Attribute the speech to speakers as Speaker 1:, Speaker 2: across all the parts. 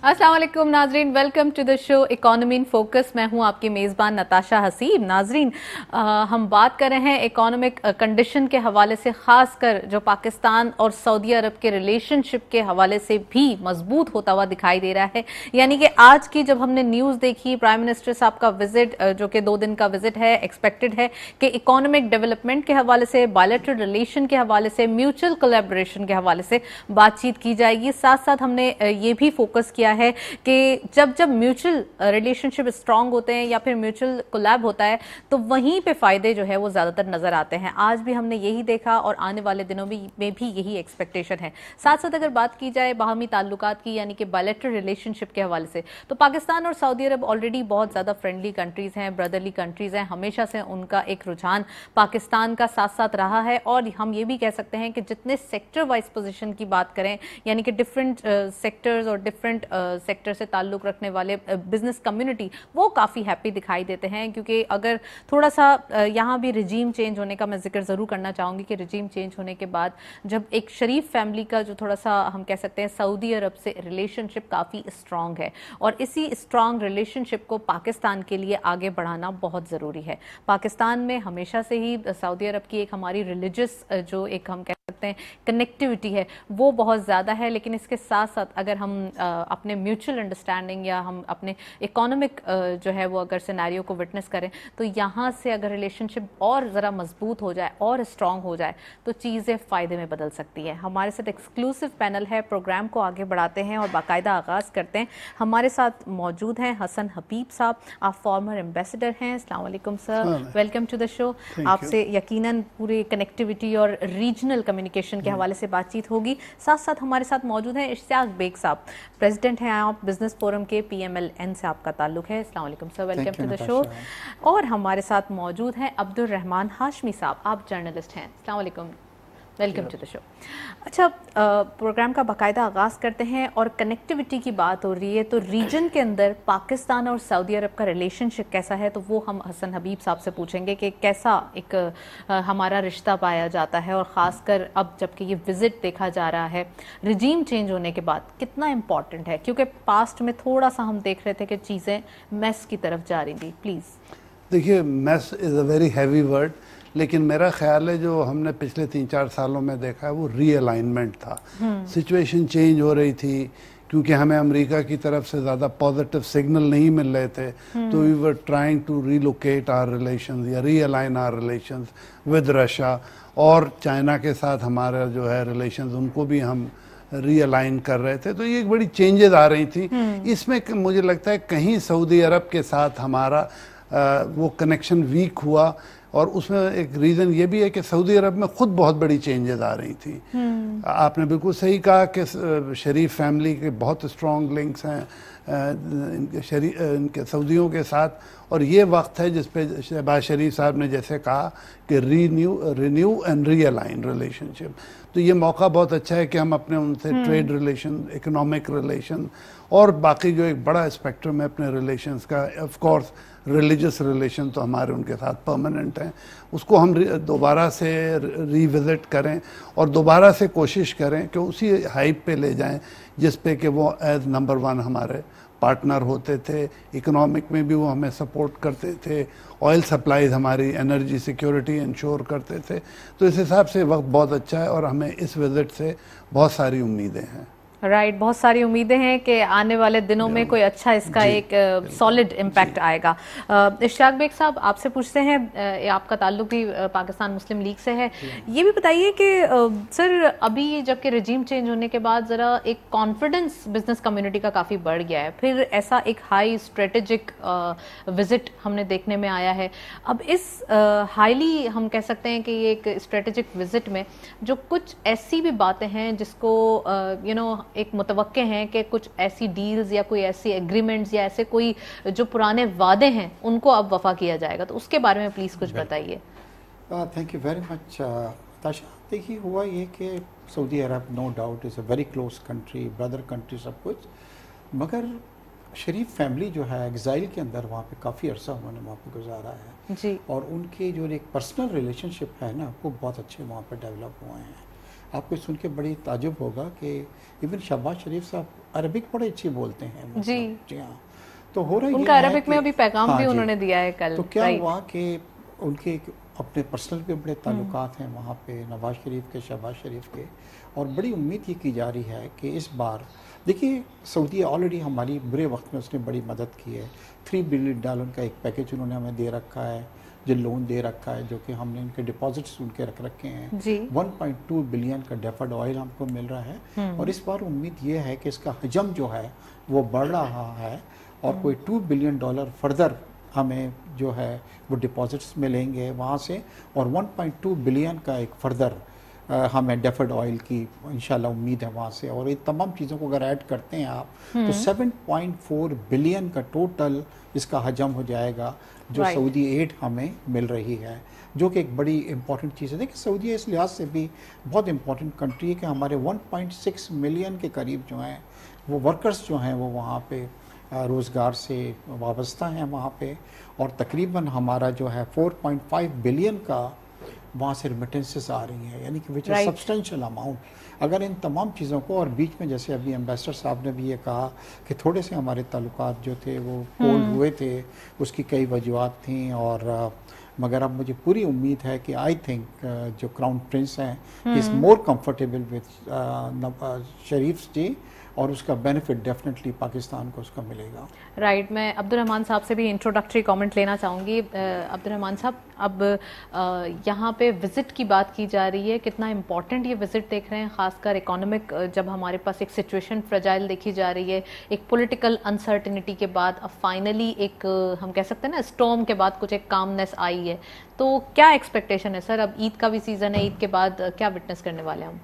Speaker 1: अस्सलाम वालेकुम नाजरीन, welcome to the show economy in focus. मैं हूं आपकी मेज़बान नताशा हसीब। नाजरीन, हम बात कर रहे हैं इकोनॉमिक कंडीशन के हवाले से, ख़ासकर जो पाकिस्तान और सऊदी अरब के रिलेशनशिप के हवाले से भी मजबूत होता हुआ दिखाई दे रहा है। यानी कि आज की जब हमने न्यूज़ देखी, प्राइम मिनिस्टर साहब का विजिट जो कि 2 दिन का विजिट है, एक्सपेक्टेड है कि इकोनॉमिक डेवलपमेंट के हवाले से, बायलैटरल रिलेशन के हवाले से, म्यूचुअल कोलैबोरेशन के हवाले से बातचीत की जाएगी। साथ साथ हमने ये भी फोकस किया है कि जब जब म्यूचुअल रिलेशनशिप स्ट्रांग होते हैं या फिर म्यूचुअल कोलैब होता है तो वहीं पे फायदे जो है वो ज्यादातर नजर आते हैं। आज भी हमने यही देखा और आने वाले दिनों में भी यही एक्सपेक्टेशन है। साथ साथ अगर बात की जाए बाहमी ताल्लुकात की, यानी कि बायलैटरल रिलेशनशिप के हवाले से, तो पाकिस्तान और सऊदी अरब ऑलरेडी बहुत ज्यादा फ्रेंडली कंट्रीज हैं, ब्रदरली कंट्रीज हैं। हमेशा से उनका एक रुझान पाकिस्तान का साथ साथ रहा है और हम ये भी कह सकते हैं कि जितने सेक्टर वाइज पोजीशन की बात करें, यानी कि डिफरेंट सेक्टर्स और डिफरेंट सेक्टर से ताल्लुक रखने वाले बिजनेस कम्युनिटी, वो काफ़ी हैप्पी दिखाई देते हैं। क्योंकि अगर थोड़ा सा यहाँ भी रिजीम चेंज होने का मैं जिक्र ज़रूर करना चाहूँगी कि रिजीम चेंज होने के बाद जब एक शरीफ फैमिली का जो थोड़ा सा हम कह सकते हैं सऊदी अरब से रिलेशनशिप काफ़ी स्ट्रॉन्ग है और इसी स्ट्रॉन्ग रिलेशनशिप को पाकिस्तान के लिए आगे बढ़ाना बहुत ज़रूरी है। पाकिस्तान में हमेशा से ही सऊदी अरब की एक हमारी रिलीजियस जो एक हम कह सकते हैं कनेक्टिविटी है वो बहुत ज़्यादा है, लेकिन इसके साथ साथ अगर हम अपने म्यूचुअल अंडरस्टैंडिंग या हम अपने इकोनॉमिक जो है वो अगर सिनेरियो को विटनेस करें तो यहाँ से अगर रिलेशनशिप और ज़रा मजबूत हो जाए और स्ट्रॉन्ग हो जाए तो चीज़ें फ़ायदे में बदल सकती हैं। हमारे साथ एक्सक्लूसिव पैनल है, प्रोग्राम को आगे बढ़ाते हैं और बाकायदा आगाज़ करते हैं। हमारे साथ मौजूद हैं हसन हबीब साहब, आप फॉर्मर एम्बेसडर हैं। अस्सलाम वालेकुम sir, welcome to the show. आपसे यकीनन पूरी कनेक्टिविटी और रीजनल कम्युनिकेशन के हवाले से बातचीत होगी। साथ साथ हमारे साथ मौजूद हैं इश्तियाक बेग साहब, प्रेसिडेंट हैं आप बिजनेस फोरम के, PMLN से आपका ताल्लुक है। अस्सलाम वालेकुम sir, welcome to the show. और हमारे साथ मौजूद हैं अब्दुल रहमान हाशमी साहब, आप जर्नलिस्ट हैं। अस्सलाम वालेकुम, वेलकम टू द शो। अच्छा, प्रोग्राम का बाकायदा आगाज़ करते हैं और कनेक्टिविटी की बात हो रही है तो रीजन के अंदर पाकिस्तान और सऊदी अरब का रिलेशनशिप कैसा है, तो वो हम हसन हबीब साहब से पूछेंगे कि कैसा एक हमारा रिश्ता पाया जाता है और ख़ासकर अब जबकि ये विज़िट देखा जा रहा है रिजीम चेंज होने के बाद कितना इम्पॉर्टेंट है, क्योंकि पास्ट में थोड़ा सा हम देख रहे थे कि चीज़ें मैस की तरफ जा रही थी। प्लीज़
Speaker 2: देखिए, mess is a very heavy word, लेकिन मेरा ख्याल है जो हमने पिछले 3-4 सालों में देखा है वो रीअलाइनमेंट था। सिचुएशन चेंज हो रही थी क्योंकि हमें अमेरिका की तरफ से ज़्यादा पॉजिटिव सिग्नल नहीं मिल रहे थे, तो we were trying to relocate our relations या realign our relations with Russia, और चाइना के साथ हमारा जो है रिलेशंस उनको भी हम रीअलाइन कर रहे थे। तो ये एक बड़ी चेंजेस आ रही थी। इसमें मुझे लगता है कहीं सऊदी अरब के साथ हमारा वो कनेक्शन वीक हुआ, और उसमें एक रीज़न ये भी है कि सऊदी अरब में ख़ुद बहुत बड़ी चेंजेस आ रही थी। आपने बिल्कुल सही कहा कि शरीफ फैमिली के बहुत स्ट्रॉन्ग लिंक्स हैं इनके सऊदियों के साथ, और ये वक्त है जिस पे शहबाज शरीफ साहब ने जैसे कहा कि रिन्यू एंड रीअलाइन रिलेशनशिप। तो ये मौका बहुत अच्छा है कि हम अपने उनसे ट्रेड रिलेशन, इकोनॉमिक रिलेशन और बाकी जो एक बड़ा स्पेक्ट्रम है अपने रिलेशंस का, ऑफ कोर्स रिलीजियस रिलेशन तो हमारे उनके साथ परमानेंट हैं, उसको हम दोबारा से रिविज़िट करें और दोबारा से कोशिश करें कि उसी हाइप पे ले जाएं जिस पे कि वो एज नंबर 1 हमारे पार्टनर होते थे। इकोनॉमिक में भी वो हमें सपोर्ट करते थे, ऑयल सप्लाईज हमारी एनर्जी सिक्योरिटी इंश्योर करते थे। तो इस हिसाब से वक्त बहुत अच्छा है और हमें इस विज़िट से बहुत सारी उम्मीदें हैं।
Speaker 1: राइट, बहुत सारी उम्मीदें हैं कि आने वाले दिनों में कोई अच्छा इसका एक सॉलिड इम्पैक्ट आएगा। इश्तियाक बेग साहब, आपसे पूछते हैं, आपका ताल्लुक भी पाकिस्तान मुस्लिम लीग से है, ये भी बताइए कि सर अभी जबकि रिजीम चेंज होने के बाद ज़रा एक कॉन्फिडेंस बिजनेस कम्युनिटी का काफ़ी बढ़ गया है, फिर ऐसा एक हाई स्ट्रेटेजिक विजिट हमने देखने में आया है। अब इस हाईली हम कह सकते हैं कि ये एक स्ट्रेटेजिक विजिट में जो कुछ ऐसी भी बातें हैं जिसको एक मुतवक्के हैं कि कुछ ऐसी डील्स या कोई ऐसी एग्रीमेंट्स या ऐसे कोई जो पुराने वादे हैं उनको अब वफा किया जाएगा, तो उसके बारे में प्लीज़ कुछ बताइए।
Speaker 3: थैंक यू वेरी मच ताशा। देखिए, हुआ ये कि Saudi Arab no doubt is a very close country, brother country, सब कुछ, मगर शरीफ फैमिली जो है एग्जाइल के अंदर वहाँ पे काफ़ी अरसा उन्होंने वहाँ पे गुजारा है जी, और उनके जो एक पर्सनल रिलेशनशिप है ना वो बहुत अच्छे वहाँ पे डेवलप हुए हैं। आपको सुन के बड़ी ताजुब होगा कि इवन शहबाज शरीफ साहब अरबिक बड़े अच्छी बोलते हैं। जी हाँ। तो हो रहा है
Speaker 1: उनका अरबिक में अभी पैगाम भी उन्होंने दिया है कल।
Speaker 3: तो क्या हुआ कि उनके अपने पर्सनल भी बड़े ताल्लुकात हैं वहाँ पे नवाज शरीफ के, शहबाज शरीफ के, और बड़ी उम्मीद ये की जा रही है कि इस बार देखिए सऊदी ऑलरेडी हमारी बुरे वक्त में उसने बड़ी मदद की है। $3 बिलियन का एक पैकेज उन्होंने हमें दे रखा है, जो लोन दे रखा है, जो कि हमने उनके डिपॉजिट्स उनके रख रखे हैं। 1.2 बिलियन का डेफर्ड ऑयल हमको मिल रहा है, और इस बार उम्मीद ये है कि इसका हजम जो है वो बढ़ रहा है, और कोई $2 बिलियन फर्दर हमें जो है वो डिपॉजिट्स मिलेंगे वहाँ से, और 1.2 बिलियन का एक फर्दर हमें डेफर्ड ऑयल की इंशाल्लाह उम्मीद है वहाँ से। और ये तमाम चीज़ों को अगर ऐड करते हैं आप तो 7.4 बिलियन का टोटल इसका हजम हो जाएगा, जो सऊदी एड हमें मिल रही है, जो कि एक बड़ी इंपॉर्टेंट चीज़ है। देखिए सऊदी इस लिहाज से भी बहुत इंपॉर्टेंट कंट्री है कि हमारे 1.6 मिलियन के करीब जो हैं वो वर्कर्स जो हैं वो वहाँ पे रोज़गार से वाबस्ता हैं वहाँ पे, और तकरीबन हमारा जो है 4.5 बिलियन का वहाँ से रिमिटेंसेस आ रही हैं, यानी कि विच इज़ सब्सटेंशियल अमाउंट। अगर इन तमाम चीज़ों को, और बीच में जैसे अभी एम्बेसडर साहब ने भी ये कहा कि थोड़े से हमारे ताल्लुकात जो थे वो कोल्ड हुए थे, उसकी कई वजूहत थी, और मगर अब मुझे पूरी उम्मीद है कि आई थिंक जो क्राउन प्रिंस हैं इज़ मोर कंफर्टेबल विद शरीफ जी, और उसका बेनिफिट डेफिनेटली पाकिस्तान को उसका मिलेगा।
Speaker 1: राइट। मैं अब्दुर्रहमान साहब से भी इंट्रोडक्टरी कमेंट लेना चाहूँगी। अब्दुर्रहमान साहब, अब यहाँ पे विज़िट की बात की जा रही है, कितना इम्पॉर्टेंट ये विज़िट देख रहे हैं, ख़ासकर इकोनॉमिक, जब हमारे पास एक सिचुएशन फ्रेजाइल देखी जा रही है, एक पॉलिटिकल अनसर्टिनिटी के बाद अब फाइनली एक हम कह सकते हैं ना स्टॉर्म के बाद कुछ एक कामनेस आई है, तो क्या एक्सपेक्टेशन है सर? अब ईद का भी सीज़न है, ईद के बाद क्या विटनेस करने वाले हम?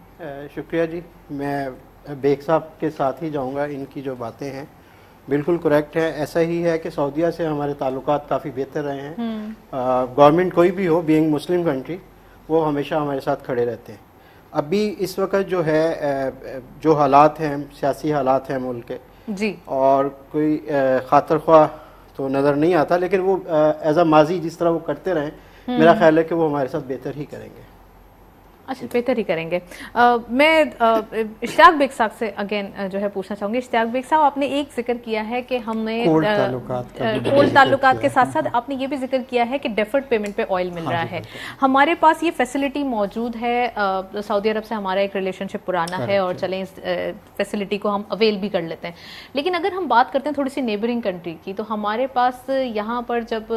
Speaker 4: शुक्रिया जी। मैं बेग साहब के साथ ही जाऊंगा, इनकी जो बातें हैं बिल्कुल करेक्ट है। ऐसा ही है कि सऊदीया से हमारे ताल्लुकात काफ़ी बेहतर रहे हैं। गवर्नमेंट कोई भी हो, बीइंग मुस्लिम कंट्री, वो हमेशा हमारे साथ खड़े रहते हैं। अभी इस वक्त जो है जो हालात हैं, सियासी हालात हैं मुल्क के जी, और कोई खातर ख्वाह तो नज़र नहीं आता, लेकिन वो एज अ माजी जिस तरह वो करते रहें, मेरा ख्याल है कि वो हमारे साथ बेहतर ही करेंगे।
Speaker 1: अच्छा, बेहतर ही करेंगे। मैं इश्तियाक बेग साहब से अगेन जो है पूछना चाहूँगी। इश्तियाक बेग साहब, आपने एक जिक्र किया है कि हमें कोल्ड ताल्लुकात के साथ साथ आपने ये भी जिक्र किया है कि डेफर्ड पेमेंट पे ऑयल मिल रहा है। हमारे पास ये फैसिलिटी मौजूद है, सऊदी अरब से हमारा एक रिलेशनशिप पुराना है, और चलें इस फैसिलिटी को हम अवेल भी कर लेते हैं। लेकिन अगर हम बात करते हैं थोड़ी सी नेबरिंग कंट्री की, तो हमारे पास यहाँ पर जब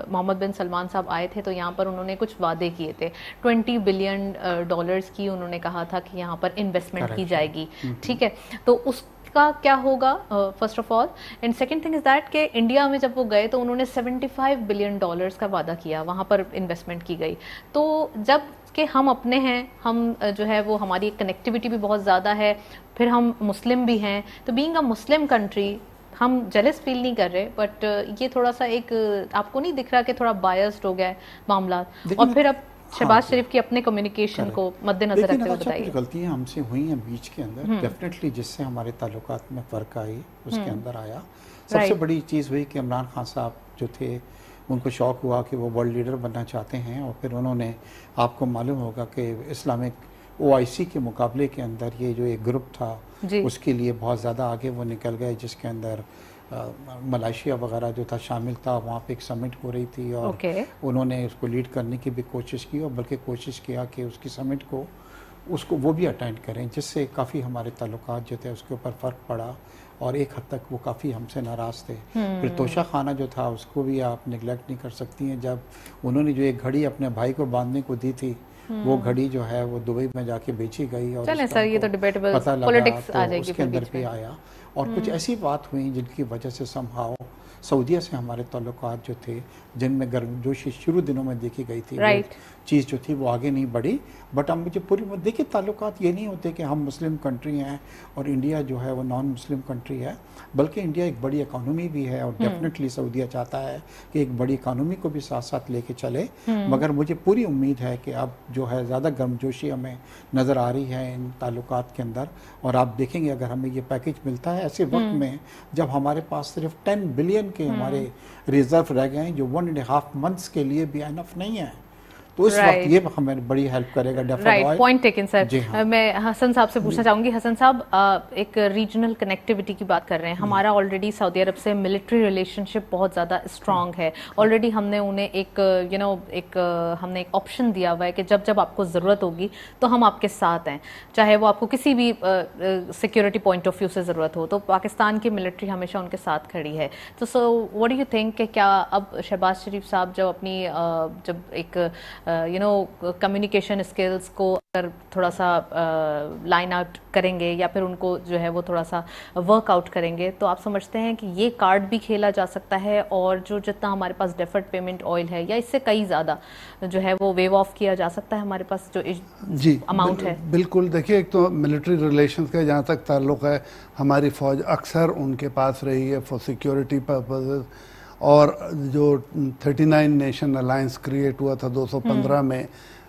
Speaker 1: मोहम्मद बिन सलमान साहब आए थे तो यहाँ पर उन्होंने कुछ वादे किए थे, $20 बिलियन की उन्होंने कहा था कि यहाँ पर इन्वेस्टमेंट की जाएगी। ठीक है, तो उसका क्या होगा first of all, and second thing is that कि इंडिया में जब वो गए तो उन्होंने $75 बिलियन का वादा किया, वहाँ पर इन्वेस्टमेंट की गई। तो जब कि हम अपने हैं, हम जो है वो हमारी कनेक्टिविटी भी बहुत ज़्यादा है, फिर हम मुस्लिम भी हैं, तो बीइंग अ मुस्लिम कंट्री हम जेलस फील नहीं कर रहे, बट ये थोड़ा सा एक आपको नहीं दिख रहा कि थोड़ा बायस्ड हो गया है मामला? और फिर अब शहबाज शरीफ की अपने कम्युनिकेशन को मद्देनजर रखते हुए बताइए।
Speaker 3: गलतियां हमसे हुई हैं बीच के अंदर, डेफिनेटली जिससे हमारे ताल्लुकात में फ़र्क आई उसके अंदर आया। सबसे बड़ी चीज़ हुई कि इमरान खान साहब जो थे उनको शौक़ हुआ कि वो वर्ल्ड लीडर बनना चाहते हैं, और फिर उन्होंने, आपको मालूम होगा कि इस्लामिक OIC के मुकाबले के अंदर ये जो एक ग्रुप था उसके लिए बहुत ज़्यादा आगे वो निकल गए, जिसके अंदर मलेशिया वगैरह जो था शामिल था। वहाँ पे एक समिट हो रही थी, और उन्होंने उसको लीड करने की भी कोशिश की, और बल्कि कोशिश किया कि उसकी समिट को वो भी अटेंड करें, जिससे काफ़ी हमारे ताल्लुकात जो थे उसके ऊपर फ़र्क पड़ा, और एक हद तक वो काफ़ी हमसे नाराज़ थे। फिर तोशा खाना जो था उसको भी आप निगलेक्ट नहीं कर सकती हैं। जब उन्होंने जो एक घड़ी अपने भाई को बांधने को दी थी, वो घड़ी जो है वो दुबई में जाके बेची गई, और
Speaker 1: सर ये तो डिबेटेबल
Speaker 3: पता लगा तो उसके अंदर भी आया, और कुछ ऐसी बात हुई जिनकी वजह से समहाउ सऊदीया से हमारे ताल्लुकात जो थे, जिनमें गर्मजोशी शुरू दिनों में देखी गई थी, चीज़ जो थी वो आगे नहीं बढ़ी। बट अब मुझे पूरी देखिए, ताल्लुकात ये नहीं होते कि हम मुस्लिम कंट्री हैं और इंडिया जो है वो नॉन मुस्लिम कंट्री है, बल्कि इंडिया एक बड़ी इकानमी भी है, और डेफिनेटली सऊदीया चाहता है कि एक बड़ी इकानमी को भी साथ साथ लेके चले। मगर मुझे पूरी उम्मीद है कि अब जो है ज़्यादा गर्मजोशी हमें नज़र आ रही है इन ताल्लुकात के अंदर, और आप देखेंगे अगर हमें ये पैकेज मिलता है ऐसे वक्त में जब हमारे पास सिर्फ 10 बिलियन के हमारे रिजर्व रह गए हैं, जो 1.5 मंथ्स के लिए भी इनफ नहीं है, तो इस वक्त ये हमें बड़ी हेल्प करेगा।
Speaker 1: Right, point taken sir.
Speaker 3: हाँ।
Speaker 1: मैं हसन साहब से पूछना चाहूंगी। हसन साहब, एक रीजनल कनेक्टिविटी की बात कर रहे हैं। हमारा ऑलरेडी सऊदी अरब से मिलिट्री रिलेशनशिप बहुत ज़्यादा स्ट्रांग है। ऑलरेडी हमने उन्हें हमने एक ऑप्शन दिया हुआ है कि जब जब आपको ज़रूरत होगी तो हम आपके साथ हैं, चाहे वो आपको किसी भी सिक्योरिटी पॉइंट ऑफ व्यू से ज़रूरत हो। तो पाकिस्तान की मिलिट्री हमेशा उनके साथ खड़ी है। तो so what do you think कि क्या अब शहबाज शरीफ साहब जब अपनी जब एक कम्युनिकेशन स्किल्स को अगर थोड़ा सा लाइन आउट करेंगे या फिर उनको जो है वो थोड़ा सा वर्कआउट करेंगे, तो आप समझते हैं कि ये कार्ड भी खेला जा सकता है और जो जितना हमारे पास डेफर्ड पेमेंट ऑयल है या इससे कई ज़्यादा जो है वो वेव ऑफ किया जा सकता है हमारे पास जो
Speaker 2: जी
Speaker 1: अमाउंट है?
Speaker 2: बिल्कुल। देखिए, एक तो मिलिट्री रिलेशंस का जहाँ तक ताल्लुक़ है, हमारी फ़ौज अक्सर उनके पास रही है फॉर सिक्योरिटी पर्पसेस। और जो 39 नेशन अलायंस क्रिएट हुआ था 215 में,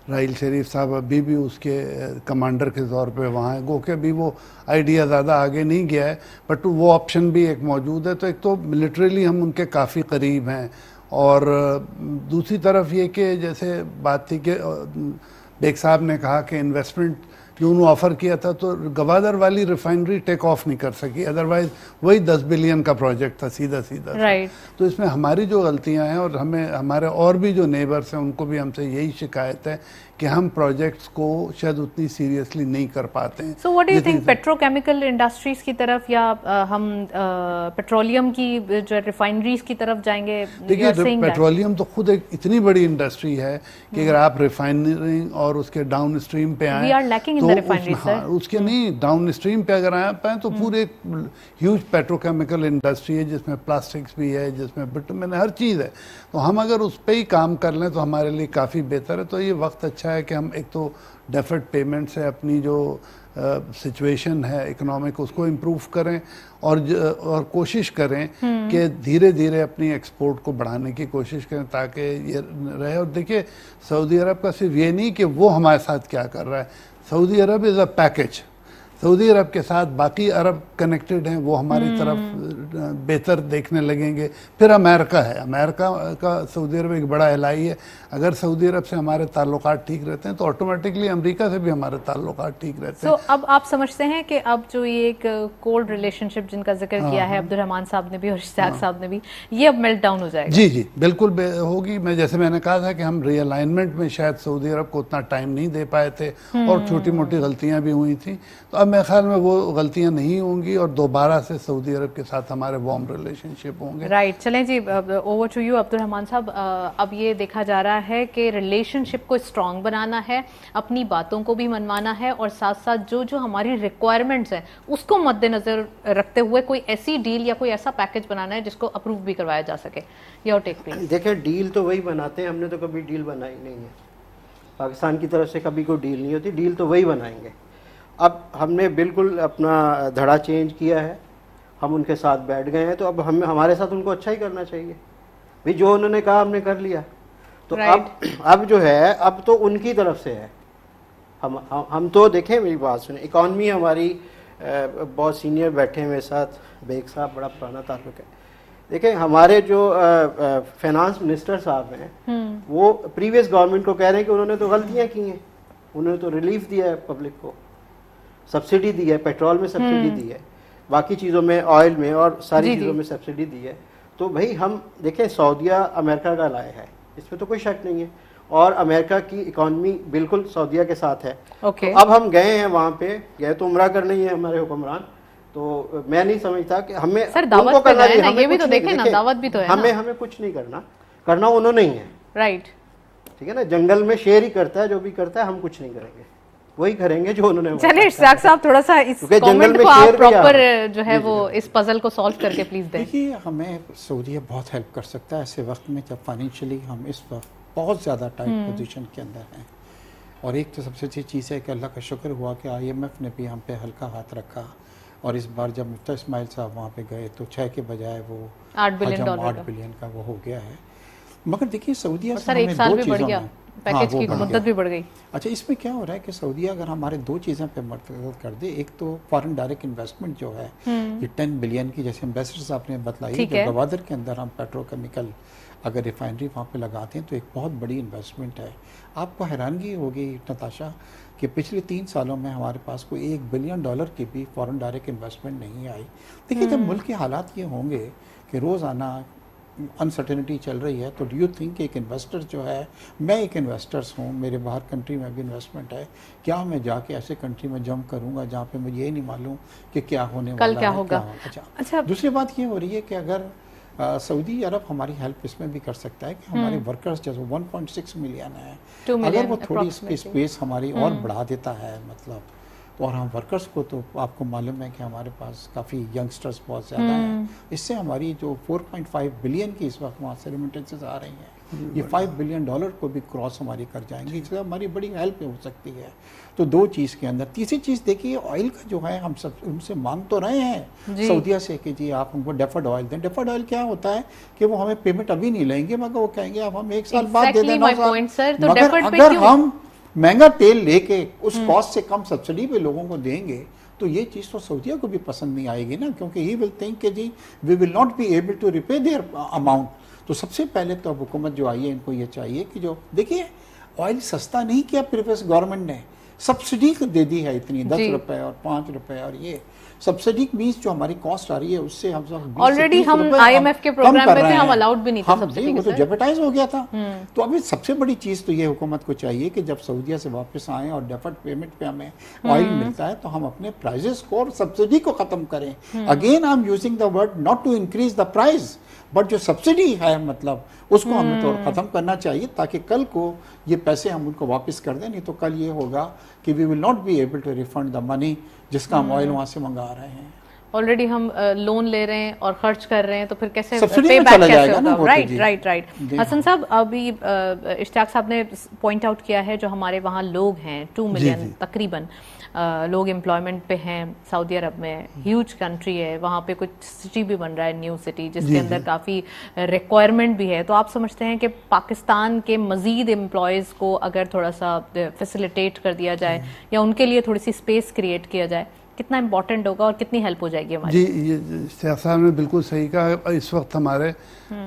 Speaker 2: राहील शरीफ साहब अभी भी उसके कमांडर के तौर पे वहाँ हैं। गो के अभी वो आइडिया ज़्यादा आगे नहीं गया है, बट वो ऑप्शन भी एक मौजूद है। तो एक तो मिलिट्रीली हम उनके काफ़ी करीब हैं, और दूसरी तरफ ये कि जैसे बात थी कि बेग साहब ने कहा कि इन्वेस्टमेंट जो उन्होंने ऑफ़र किया था, तो गवादर वाली रिफाइनरी टेक ऑफ नहीं कर सकी, अदरवाइज वही 10 बिलियन का प्रोजेक्ट था सीधा सीधा।
Speaker 1: राइट।
Speaker 2: तो इसमें हमारी जो गलतियां हैं, और हमें हमारे और भी जो नेबर्स हैं उनको भी हमसे यही शिकायत है कि हम प्रोजेक्ट्स को शायद उतनी सीरियसली नहीं कर पाते हैं।
Speaker 1: So what do you think, petrochemical industries की तरफ या हम पेट्रोलियम की जो रिफाइनरीज की तरफ जाएंगे?
Speaker 2: देखिए, पेट्रोलियम तो खुद एक इतनी बड़ी इंडस्ट्री है कि अगर आप रिफाइनरिंग और उसके डाउन स्ट्रीम पे आए तो उसके नहीं, डाउन स्ट्रीम पे अगर आ पाए तो पूरे ह्यूज पेट्रोकेमिकल इंडस्ट्री है जिसमें प्लास्टिक्स भी है, जिसमें बिटुमेन, हर चीज़ है। तो हम अगर उस पर ही काम कर लें तो हमारे लिए काफ़ी बेहतर है। तो ये वक्त अच्छा है कि हम एक तो डेफर्ड पेमेंट से अपनी जो सिचुएशन है इकोनॉमिक उसको इम्प्रूव करें, और कोशिश करें कि धीरे धीरे अपनी एक्सपोर्ट को बढ़ाने की कोशिश करें ताकि ये रहे। और देखिए, सऊदी अरब का सिर्फ ये नहीं कि वो हमारे साथ क्या कर रहा है, Saudi Arab is a package. Saudi Arab के साथ बाकी अरब कनेक्टेड हैं, वो हमारी तरफ बेहतर देखने लगेंगे। फिर अमेरिका है, अमेरिका का सऊदी अरब एक बड़ा एलाई है। अगर सऊदी अरब से हमारे ताल्लुकात ठीक रहते हैं तो ऑटोमेटिकली अमेरिका से भी हमारे ताल्लुकात ठीक रहते हैं।
Speaker 1: अब आप समझते हैं कि अब जो ये एक कोल्ड रिलेशनशिप जिनका जिक्र किया है अब्दुर्रहमान साहब ने भी और इश्तियाक साहब ने भी, ये अब मेल्ट डाउन हो जाएगा?
Speaker 2: जी जी बिल्कुल होगी। जैसे मैंने कहा था कि हम रीअलाइनमेंट में शायद सऊदी अरब को उतना टाइम नहीं दे पाए थे और छोटी मोटी गलतियां भी हुई थी। तो अब मेरे ख्याल में वो गलतियां नहीं होंगी और दोबारा से सऊदी अरब के साथ हमारे वार्म रिलेशनशिप होंगे।
Speaker 1: राइट। चलें जी, ओवर टू यू अब्दुर्रहमान साहब। अब ये देखा जा रहा है कि रिलेशनशिप को स्ट्रॉन्ग बनाना है, अपनी बातों को भी मनवाना है, और साथ साथ जो जो हमारी रिक्वायरमेंट्स हैं उसको मद्देनजर रखते हुए कोई ऐसी डील या कोई ऐसा पैकेज बनाना है जिसको अप्रूव भी करवाया जा सके। Your take please.
Speaker 4: देखिए, डील तो वही बनाते हैं, हमने तो कभी डील बनाई नहीं है। पाकिस्तान की तरफ से कभी कोई डील नहीं होती, डील तो वही बनाएंगे। अब हमने बिल्कुल अपना धड़ा चेंज किया है, हम उनके साथ बैठ गए हैं, तो अब हमारे साथ उनको अच्छा ही करना चाहिए भाई। जो उन्होंने कहा हमने कर लिया, तो अब जो है अब तो उनकी तरफ से है। हम तो देखें, मेरी बात सुने, इकॉनमी हमारी बहुत सीनियर बैठे हैं मेरे साथ, बेग साहब बड़ा पुराना ताल्लुक है। देखें, हमारे जो फाइनेंस मिनिस्टर साहब हैं वो प्रीवियस गवर्नमेंट को कह रहे हैं कि उन्होंने तो गलतियां की हैं, उन्होंने तो रिलीफ दिया है पब्लिक को, सब्सिडी दी है, पेट्रोल में सब्सिडी दी है, बाकी चीज़ों में, ऑयल में और सारी चीज़ों में सब्सिडी दी है। तो भाई हम देखें, सऊदीया अमेरिका का लाया है, इसमें तो कोई शक नहीं है, और अमेरिका की इकॉनमी बिल्कुल सऊदीया के साथ है। तो अब हम गए हैं वहाँ पे, गए तो उम्रा करने ही है हमारे हुक्मरान, तो मैं नहीं समझता कि हमें उनको करना है ना, ये भी तो देखें ना, दावत भी तो है, हमें कुछ नहीं करना उन्होंने ही है। राइट, ठीक है ना। जंगल में शेर ही करता है, जो भी करता है, हम कुछ नहीं करेंगे, वही करेंगे जो उन्होंने।
Speaker 1: चलिए इश्तियाक साहब, थोड़ा सा इस कमेंट को आप प्रॉपर जो है वो इस पजल को सॉल्व करके प्लीज दें।
Speaker 3: देखिए, हमें सऊदीया बहुत हेल्प कर सकता है ऐसे वक्त में जब फाइनेंशियली हम इस वक्त बहुत ज़्यादा टाइट पोजीशन के अंदर हैं। और एक तो सबसे अच्छी चीज़ है कि अल्लाह का शुक्र हुआ कि IMF ने भी हम पे हल्का हाथ रखा, और इस बार जब मुफ्ता इस्माइल साहब वहाँ पे गए तो 6 के बजाय वो
Speaker 1: 8 बिलियन
Speaker 3: का वो हो गया है। मगर देखिए, सऊदीया
Speaker 1: से हमें 2 चीज़ों में पैकेज की मुद्दत भी बढ़ गई।
Speaker 3: अच्छा, इसमें क्या हो रहा है कि सऊदीया अगर हमारे 2 चीज़ें पे मदद कर दे, एक तो फॉरेन डायरेक्ट इन्वेस्टमेंट जो है ये 10 बिलियन की, जैसे एम्बेसडर साहब ने बतलाई, जो गवादर के अंदर हम पेट्रोकेमिकल अगर रिफाइनरी वहाँ पे लगाते हैं तो एक बहुत बड़ी इन्वेस्टमेंट है। आपको हैरानगी होगी नताशा कि पिछले 3 सालों में हमारे पास कोई $1 बिलियन की भी फॉरेन डायरेक्ट इन्वेस्टमेंट नहीं आई। देखिए जब मुल्क के हालात ये होंगे कि रोज़ाना अनसर्टेनिटी चल रही है, तो डू यू थिंक एक इन्वेस्टर जो है, मैं एक इन्वेस्टर्स हूँ, मेरे बाहर कंट्री में भी इन्वेस्टमेंट है, क्या मैं जाके ऐसे कंट्री में जंप करूँगा जहाँ पे मुझे ये नहीं मालूम कि क्या होने वाला है,
Speaker 1: क्या होगा।
Speaker 3: अच्छा, दूसरी बात ये हो रही है कि अगर सऊदी अरब हमारी हेल्प इसमें भी कर सकता है कि हमारे वर्कर्स जैसे 1.6 मिलियन है, अगर वो थोड़ी स्पेस हमारी और बढ़ा देता है, मतलब और हम वर्कर्स को, तो आपको मालूम है कि हमारे पास काफ़ी यंगस्टर्स बहुत ज़्यादा हैं, इससे हमारी जो 4.5 बिलियन की इस वक्त वहाँ से रेमिटेंसेस आ रही हैं, ये $5 बिलियन को भी क्रॉस हमारी कर जाएंगी, इससे हमारी बड़ी हेल्प हो सकती है। तो 2 चीज़ के अंदर। तीसरी चीज़ देखिए, ऑयल का जो है हम सब उनसे मांग तो रहे हैं सऊदीया से कि जी आप हमको डेफर्ड ऑयल दें। डेफर्ड ऑयल क्या होता है कि वो हमें पेमेंट अभी नहीं लेंगे, मगर वो कहेंगे आप हम 1 साल बाद दे देना। मगर अगर हम महंगा तेल लेके उस कॉस्ट से कम सब्सिडी पे लोगों को देंगे तो ये चीज़ तो सऊदीया को भी पसंद नहीं आएगी ना, क्योंकि ही विल थिंक कि जी we will not be able to repay their amount. तो सबसे पहले तो अब हुकूमत जो आई है इनको ये चाहिए कि जो देखिए ऑयल सस्ता नहीं किया प्रीवियस गवर्नमेंट ने, सब्सिडी दे दी है इतनी 10 रुपए और 5 रुपए, और ये सब्सिडी मींस जो हमारी कॉस्ट आ रही है उससे हम सब
Speaker 1: ऑलरेडी हम IMF के प्रोग्राम में थे, हम अलाउड भी नहीं थे सब्सिडी,
Speaker 3: वो तो जेपटाइज हो गया था। तो अभी सबसे बड़ी चीज तो ये हुकूमत को चाहिए कि जब सऊदीया से वापस आए और डेफर्ड पेमेंट पे हमें ऑयल मिलता है तो हम अपने प्राइजेस को और सब्सिडी को खत्म करें। Again I am using the word not to increase the price, but जो सब्सिडी है मतलब उसको हमें तो खत्म करना चाहिए, ताकि कल को ये पैसे हम उनको वापस कर दें। नहीं तो कल ये होगा कि we will not be able to refund the money जिसका हम ऑयल वहाँ से मंगा रहे हैं।
Speaker 1: ऑलरेडी हम लोन ले रहे हैं और खर्च कर रहे हैं, तो फिर कैसे
Speaker 3: सब्सिडी
Speaker 1: पे
Speaker 3: में
Speaker 1: बैक
Speaker 3: चला
Speaker 1: कैसे
Speaker 3: जाएगा
Speaker 1: होगा?
Speaker 3: ना वो तो
Speaker 1: राइट
Speaker 3: जी।
Speaker 1: Right right. हसन साहब, अभी इश्तियाक साहब ने पॉइंट आउट किया है जो हमारे वहाँ लोग हैं 2 मिलियन तकरीबन लोग एम्प्लॉयमेंट पे हैं सऊदी अरब में, ह्यूज कंट्री है, वहाँ पे कुछ सिटी भी बन रहा है, न्यू सिटी, जिसके अंदर काफ़ी रिक्वायरमेंट भी है। तो आप समझते हैं कि पाकिस्तान के मज़ीद एम्प्लॉयज़ को अगर थोड़ा सा फैसिलिटेट कर दिया जाए या उनके लिए थोड़ी सी स्पेस क्रिएट किया जाए, कितना इम्पोर्टेंट होगा और कितनी हेल्प हो जाएगी हमारी?
Speaker 2: जी, ये साहब ने बिल्कुल सही कहा। इस वक्त हमारे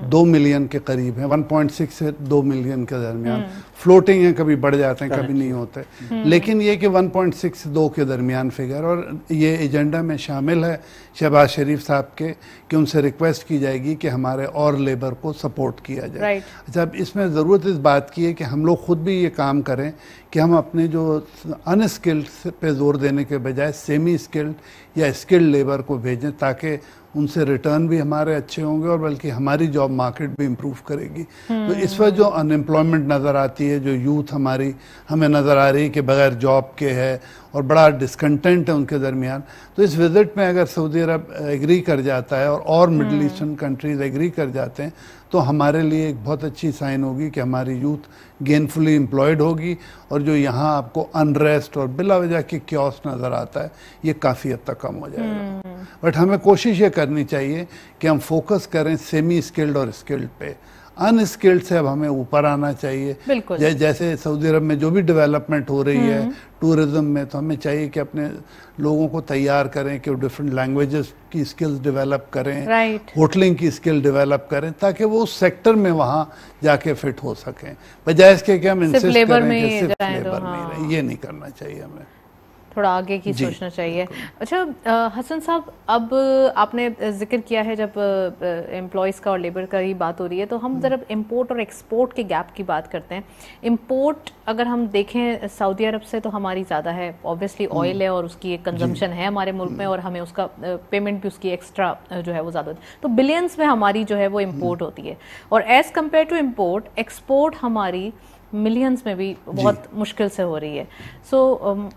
Speaker 2: 2 मिलियन के करीब हैं, 1.6 से 2 मिलियन के दरमियान। फ्लोटिंग है, कभी बढ़ जाते हैं कभी नहीं होते, लेकिन ये कि 1.6 से 2 के दरमियान फिगर, और ये एजेंडा में शामिल है शहबाज शरीफ साहब के कि उनसे रिक्वेस्ट की जाएगी कि हमारे और लेबर को सपोर्ट किया जाए। अच्छा, अब इसमें ज़रूरत इस बात की है कि हम लोग खुद भी ये काम करें कि हम अपने जो अनस्किल्ड पे जोर देने के बजाय सेमी स्किल्ड या स्किल्ड लेबर को भेजें, ताकि उनसे रिटर्न भी हमारे अच्छे होंगे और बल्कि हमारी जॉब मार्केट भी इम्प्रूव करेगी। तो इस वक्त जो अनएम्प्लॉयमेंट नज़र आती है, जो यूथ हमारी हमें नज़र आ रही है कि बगैर जॉब के है और बड़ा डिस्कंटेंट है उनके दरमियान, तो इस विज़िट में अगर सऊदी अरब एग्री कर जाता है और मिडल ईस्टर्न कंट्रीज़ एग्री कर जाते हैं तो हमारे लिए एक बहुत अच्छी साइन होगी कि हमारी यूथ गेनफुली एम्प्लॉयड होगी, और जो यहाँ आपको अनरेस्ट और बिला वजह की क्योस नज़र आता है ये काफ़ी हद तक कम हो जाएगा। बट हमें कोशिश ये करनी चाहिए कि हम फोकस करें सेमी स्किल्ड और स्किल्ड पे। अनस्किल्ड से अब हमें ऊपर आना चाहिए। जैसे सऊदी अरब में जो भी डेवलपमेंट हो रही है टूरिज्म में, तो हमें चाहिए कि अपने लोगों को तैयार करें कि वो डिफरेंट लैंग्वेजेस की स्किल्स डेवलप करें, होटलिंग की स्किल डेवलप करें, ताकि वो उस सेक्टर में वहाँ जाके फिट हो सकें, बजाय इसके कि हम इंसिस्ट करें कि सिर्फ लेबर में ही रहे। ये नहीं करना चाहिए, हमें
Speaker 1: थोड़ा आगे की सोचना चाहिए। अच्छा हसन साहब, अब आपने जिक्र किया है जब एम्प्लॉयज़ का और लेबर का ही बात हो रही है, तो हम ज़रा इम्पोर्ट और एक्सपोर्ट के गैप की बात करते हैं। इम्पोर्ट अगर हम देखें सऊदी अरब से तो हमारी ज़्यादा है, ऑब्वियसली ऑयल है और उसकी एक कंजम्पशन है हमारे मुल्क में, और हमें उसका पेमेंट भी उसकी एक्स्ट्रा जो है वो ज़्यादा होती है, तो बिलियंस में हमारी जो है वो इम्पोर्ट होती है, और as compare to import export हमारी मिलियंस में भी बहुत मुश्किल से हो रही है। So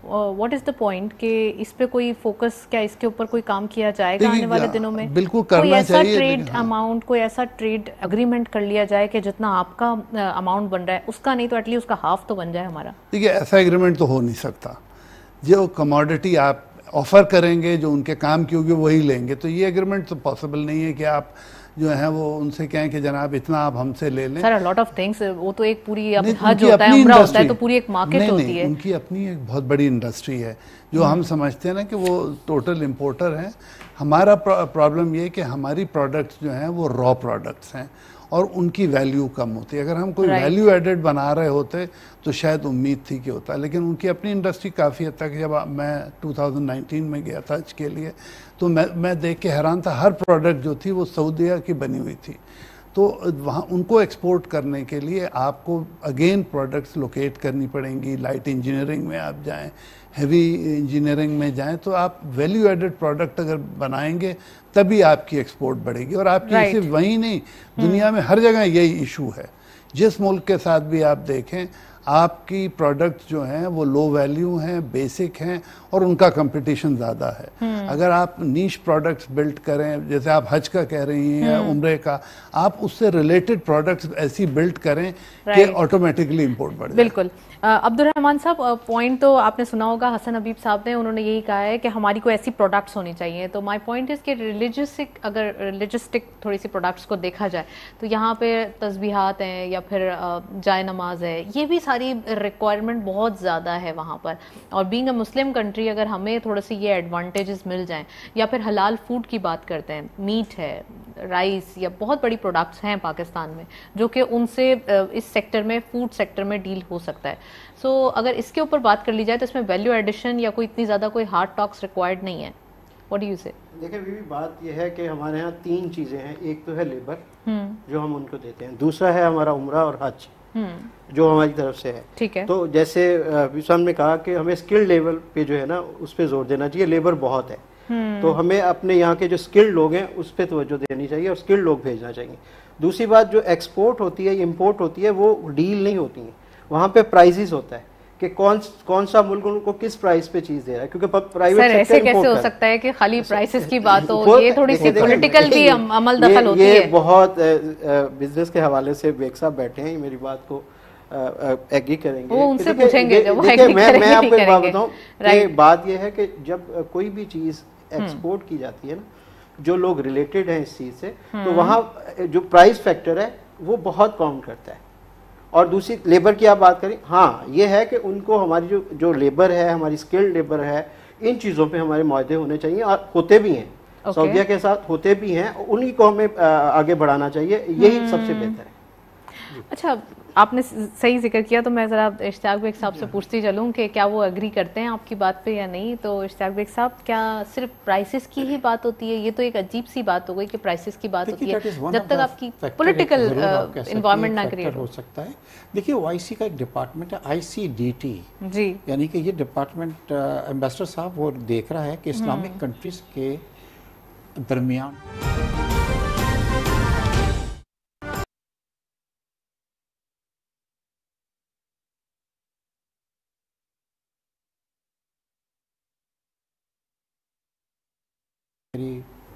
Speaker 1: what is the point कि इस पे कोई फोकस, क्या इसके ऊपर कोई काम किया जाएगा आने वाले दिनों में?
Speaker 2: बिल्कुल करना चाहिए।
Speaker 1: ट्रेड अमाउंट, कोई ऐसा ट्रेड एग्रीमेंट कर लिया जाए कि जितना आपका अमाउंट बन रहा है उसका नहीं तो एटलीस्ट उसका हाफ तो बन जाए हमारा।
Speaker 2: देखिए, ऐसा एग्रीमेंट तो हो नहीं सकता। जो कमोडिटी आप ऑफर करेंगे, जो उनके काम की होगी वही लेंगे, तो ये एग्रीमेंट तो पॉसिबल नहीं है कि आप जो है वो उनसे कहें कि जनाब इतना आप हमसे ले लें।
Speaker 1: सर, लॉट ऑफ थिंग्स, वो तो एक पूरी हज होता है, उम्रा होता है, तो पूरी एक मार्केट होती है।
Speaker 2: उनकी अपनी एक बहुत बड़ी इंडस्ट्री है जो हम समझते हैं ना कि वो टोटल इंपोर्टर हैं। हमारा प्रॉब्लम ये है कि हमारी प्रोडक्ट्स जो हैं वो रॉ प्रोडक्ट्स हैं, और उनकी वैल्यू कम होती है। अगर हम कोई वैल्यू एडेड बना रहे होते तो शायद उम्मीद थी कि होता, लेकिन उनकी अपनी इंडस्ट्री काफ़ी हद तक, जब मैं 2019 में गया था इसके लिए, तो मैं देख के हैरान था, हर प्रोडक्ट जो थी वो सऊदीया की बनी हुई थी। तो वहाँ उनको एक्सपोर्ट करने के लिए आपको अगेन प्रोडक्ट्स लोकेट करनी पड़ेंगी। लाइट इंजीनियरिंग में आप जाएं, हैवी इंजीनियरिंग में जाएं, तो आप वैल्यू एडेड प्रोडक्ट अगर बनाएंगे तभी आपकी एक्सपोर्ट बढ़ेगी। और आपकी सिर्फ वहीं नहीं, दुनिया में हर जगह यही इशू है। जिस मुल्क के साथ भी आप देखें, आपकी प्रोडक्ट जो हैं वो लो वैल्यू हैं, बेसिक हैं और उनका कंपटीशन ज़्यादा है। अगर आप नीश प्रोडक्ट्स बिल्ड करें, जैसे आप हज का कह रही हैं या उम्रे का, आप उससे रिलेटेड प्रोडक्ट्स ऐसी बिल्ड करें कि ऑटोमेटिकली इंपोर्ट बढ़ जाए।
Speaker 1: बिल्कुल। अब्दुल रहमान साहब, पॉइंट तो आपने सुना होगा, हसन हबीब साहब ने, उन्होंने यही कहा है कि हमारी को ऐसी प्रोडक्ट्स होनी चाहिए। तो माय पॉइंट इज़ कि रिलीजियस्टिक थोड़ी सी प्रोडक्ट्स को देखा जाए तो यहाँ पे तस्बीहात हैं या फिर जाय नमाज है, ये भी सारी रिक्वायरमेंट बहुत ज़्यादा है वहाँ पर। और बीइंग अ मुस्लिम कंट्री, अगर हमें थोड़े से ये एडवांटेजेस मिल जाएं, या फिर हलाल फूड की बात करते हैं, मीट है, राइस, या बहुत बड़ी प्रोडक्ट्स हैं पाकिस्तान में जो कि उनसे इस सेक्टर में, फूड सेक्टर में डील हो सकता है। सो अगर इसके ऊपर बात कर ली जाए तो इसमें वैल्यू एडिशन या कोई इतनी ज़्यादा कोई हार्ड टॉक्स रिक्वायर्ड नहीं है। व्हाट डू यू से?
Speaker 4: देखिए बीवी, बात यह है कि हमारे यहाँ 3 चीज़ें हैं। एक तो है लेबर जो हम उनको देते हैं, दूसरा है हमारा उम्रा और हज जो हमारी तरफ से है।
Speaker 1: ठीक है।
Speaker 4: तो जैसे विशाल ने कहा कि हमें स्किल्ड लेवल पे जो है ना उस पर जोर देना चाहिए। लेबर बहुत है, तो हमें अपने यहाँ के जो स्किल्ड लोग हैं उस पर तवज्जो देनी चाहिए और स्किल्ड लोग भेजना चाहिए। दूसरी बात, जो एक्सपोर्ट होती है, इम्पोर्ट होती है, वो डील नहीं होती है, वहाँ पे प्राइजेस होता है कि कौन सा मुल्क उनको किस प्राइस पे चीज दे रहा है, क्योंकि प्राइवेट सेक्टर
Speaker 1: ऐसे कैसे हो सकता है कि खाली प्राइसेस की बात हो? ये थोड़ी सी पॉलिटिकल भी अमल दखल होती है।
Speaker 4: ये बहुत बिजनेस के हवाले से बेग साहब बैठे हैं, मेरी बात को एग्री करेंगे,
Speaker 1: वो उनसे पूछेंगे जब वो
Speaker 4: मैं आपको एक बात बताऊं कि बात ये है कि जब कोई भी चीज एक्सपोर्ट की जाती है ना, जो लोग रिलेटेड हैं इस चीज से, तो वहाँ जो प्राइस फैक्टर है वो बहुत काउंट करता है। और दूसरी लेबर की आप बात करें, हाँ ये है कि उनको हमारी जो लेबर है, हमारी स्किल्ड लेबर है, इन चीज़ों पे हमारे मुआहदे होने चाहिए और होते भी हैं। सऊदीया के साथ होते भी हैं, उन्हीं को हमें आगे बढ़ाना चाहिए, यही सबसे बेहतर है।
Speaker 1: अच्छा, आपने सही जिक्र किया, तो मैं ज़रा इश्तियाक बेग साहब से पूछती चलूँ कि क्या वो एग्री करते हैं आपकी बात पे या नहीं। तो इश्तियाक बेग साहब, क्या सिर्फ प्राइसेस की ही बात होती है? ये तो एक अजीब सी बात हो गई कि प्राइसेस की बात होती है जब तक आपकी पॉलिटिकल इन्वायरमेंट ना क्रिएट हो सकता है।
Speaker 3: देखिए, OIC का एक डिपार्टमेंट है ICDT जी, यानी कि ये डिपार्टमेंट एम्बेसडर साहब वो देख रहा है कि इस्लामिक कंट्रीज के दरमियान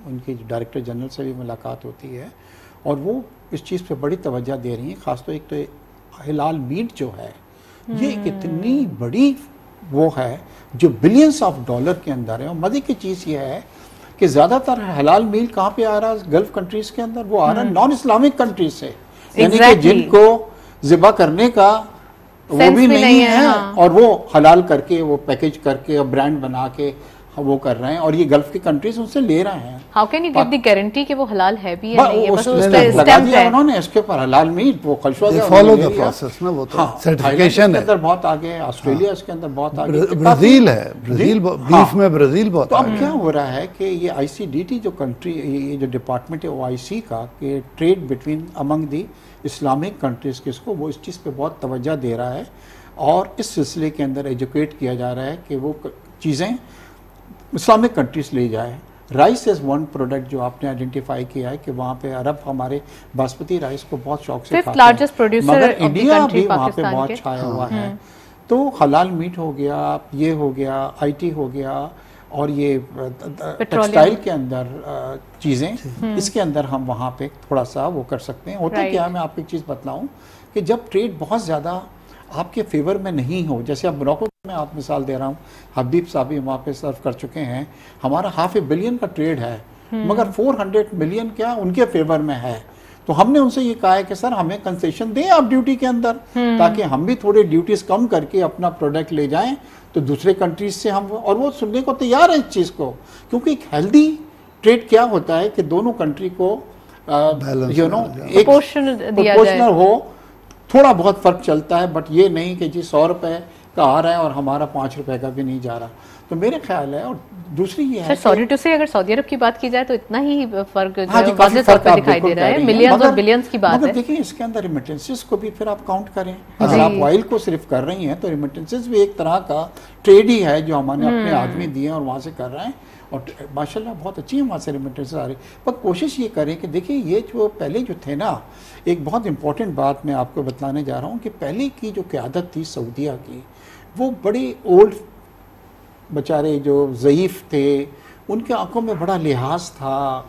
Speaker 3: उनकी डायरेक्टर जनरल से भी मुलाकात होती है और वो इस चीज़ पे बड़ी तवज्जो दे रही हैं। ख़ासतौर एक तो हिलाल मीट जो है, ये एक इतनी बड़ी वो है जो बिलियंस ऑफ डॉलर के अंदर है। और मज़े की चीज़ ये है कि ज़्यादातर हलाल मीट कहाँ पे आ रहा है? गल्फ़ कंट्रीज़ के अंदर, वो आ रहा है नॉन इस्लामिक कंट्रीज से, यानी कि जिनको ज़िबा करने का वो भी नहीं है और वो हलाल करके, वो पैकेज करके और ब्रांड बना के वो कर रहे हैं और ये गल्फ की कंट्रीज उनसे ले रहे हैं।
Speaker 1: How can you give the guarantee कि वो हलाल है भी या नहीं है? बस
Speaker 3: उस पे लगा दिया उन्होंने, इसके ऊपर हलाल मीट वो खलशवा गया,
Speaker 2: फॉलो द प्रोसेस ना, वो तो सर्टिफिकेशन है।
Speaker 3: अंदर बहुत आगे है, ऑस्ट्रेलिया इसके अंदर बहुत आगे,
Speaker 2: ब्राजील है, ब्राजील बीफ में ब्राजील बहुत।
Speaker 3: तो अब क्या हो रहा है कि ये ICDT जो कंट्री, ये जो डिपार्टमेंट है OIC का, कि trade between among the Islamic countries किसको, वो इस चीज़ पे बहुत तवज्जो दे रहा है और इस सिलसिले के अंदर एजुकेट किया जा रहा है कि वो चीज़ें इस्लामिक कंट्रीज ले जाए। राइस इज़ वन प्रोडक्ट जो आपने आइडेंटिफाई किया है कि वहाँ पे अरब हमारे बासमती राइस को बहुत शौक से खाते हैं, मगर इंडिया भी वहाँ पे बहुत छाया हुआ है। तो हलाल मीट हो गया, ये हो गया, IT हो गया और ये टेक्सटाइल के अंदर चीज़ें, इसके अंदर हम वहाँ पे थोड़ा सा वो कर सकते हैं। होता क्या है, मैं आपको एक चीज़ बतलाऊँ कि जब ट्रेड बहुत ज़्यादा आपके फेवर में नहीं हो, जैसे अब मोरक्को में आप मिसाल दे रहा हूँ, हबीब साहब भी वहाँ पे सर्व कर चुके हैं, हमारा $500 बिलियन का ट्रेड है, मगर 400 मिलियन क्या उनके फेवर में है। तो हमने उनसे ये कहा है कि सर हमें कंसेशन दें आप ड्यूटी के अंदर, ताकि हम भी थोड़े ड्यूटीज कम करके अपना प्रोडक्ट ले जाएं, तो दूसरे कंट्रीज से हम, और वो सुनने को तैयार है इस चीज़ को, क्योंकि एक हेल्दी ट्रेड क्या होता है कि दोनों कंट्री को यू नो एक प्रोपोर्शनल हो, थोड़ा बहुत फर्क चलता है, बट ये नहीं कि जी 100 रुपए का आ रहा है और हमारा 5 रुपए का भी नहीं जा रहा। तो मेरे ख्याल है, और दूसरी ये है
Speaker 1: सॉरी टू से, अगर सौदी अरब की बात की जाए तो इतना ही फर्क
Speaker 3: हाँ जी, काफी फर्क
Speaker 1: दिखाई दे रहा है, मिलियंस और बिलियंस की बात है।
Speaker 3: देखिए इसके अंदर रेमिटेंसेस को भी फिर आप काउंट करें। अगर आप ऑयल को सिर्फ कर रही हैं तो रेमिटेंसेस भी एक तरह का ट्रेड ही है जो हमने अपने आदमी दिए और वहाँ से कर रहे हैं, और माशाल्लाह बहुत अच्छी वहाँ से रेमिटेंसेस आ रही। पर कोशिश ये करें कि देखिए ये जो पहले जो थे ना, एक बहुत इंपॉर्टेंट बात मैं आपको बताने जा रहा हूँ कि पहले की जो क़यादत थी सऊदीया की, वो बड़ी ओल्ड बेचारे जो ज़ईफ़ थे, उनके आंखों में बड़ा लिहाज था,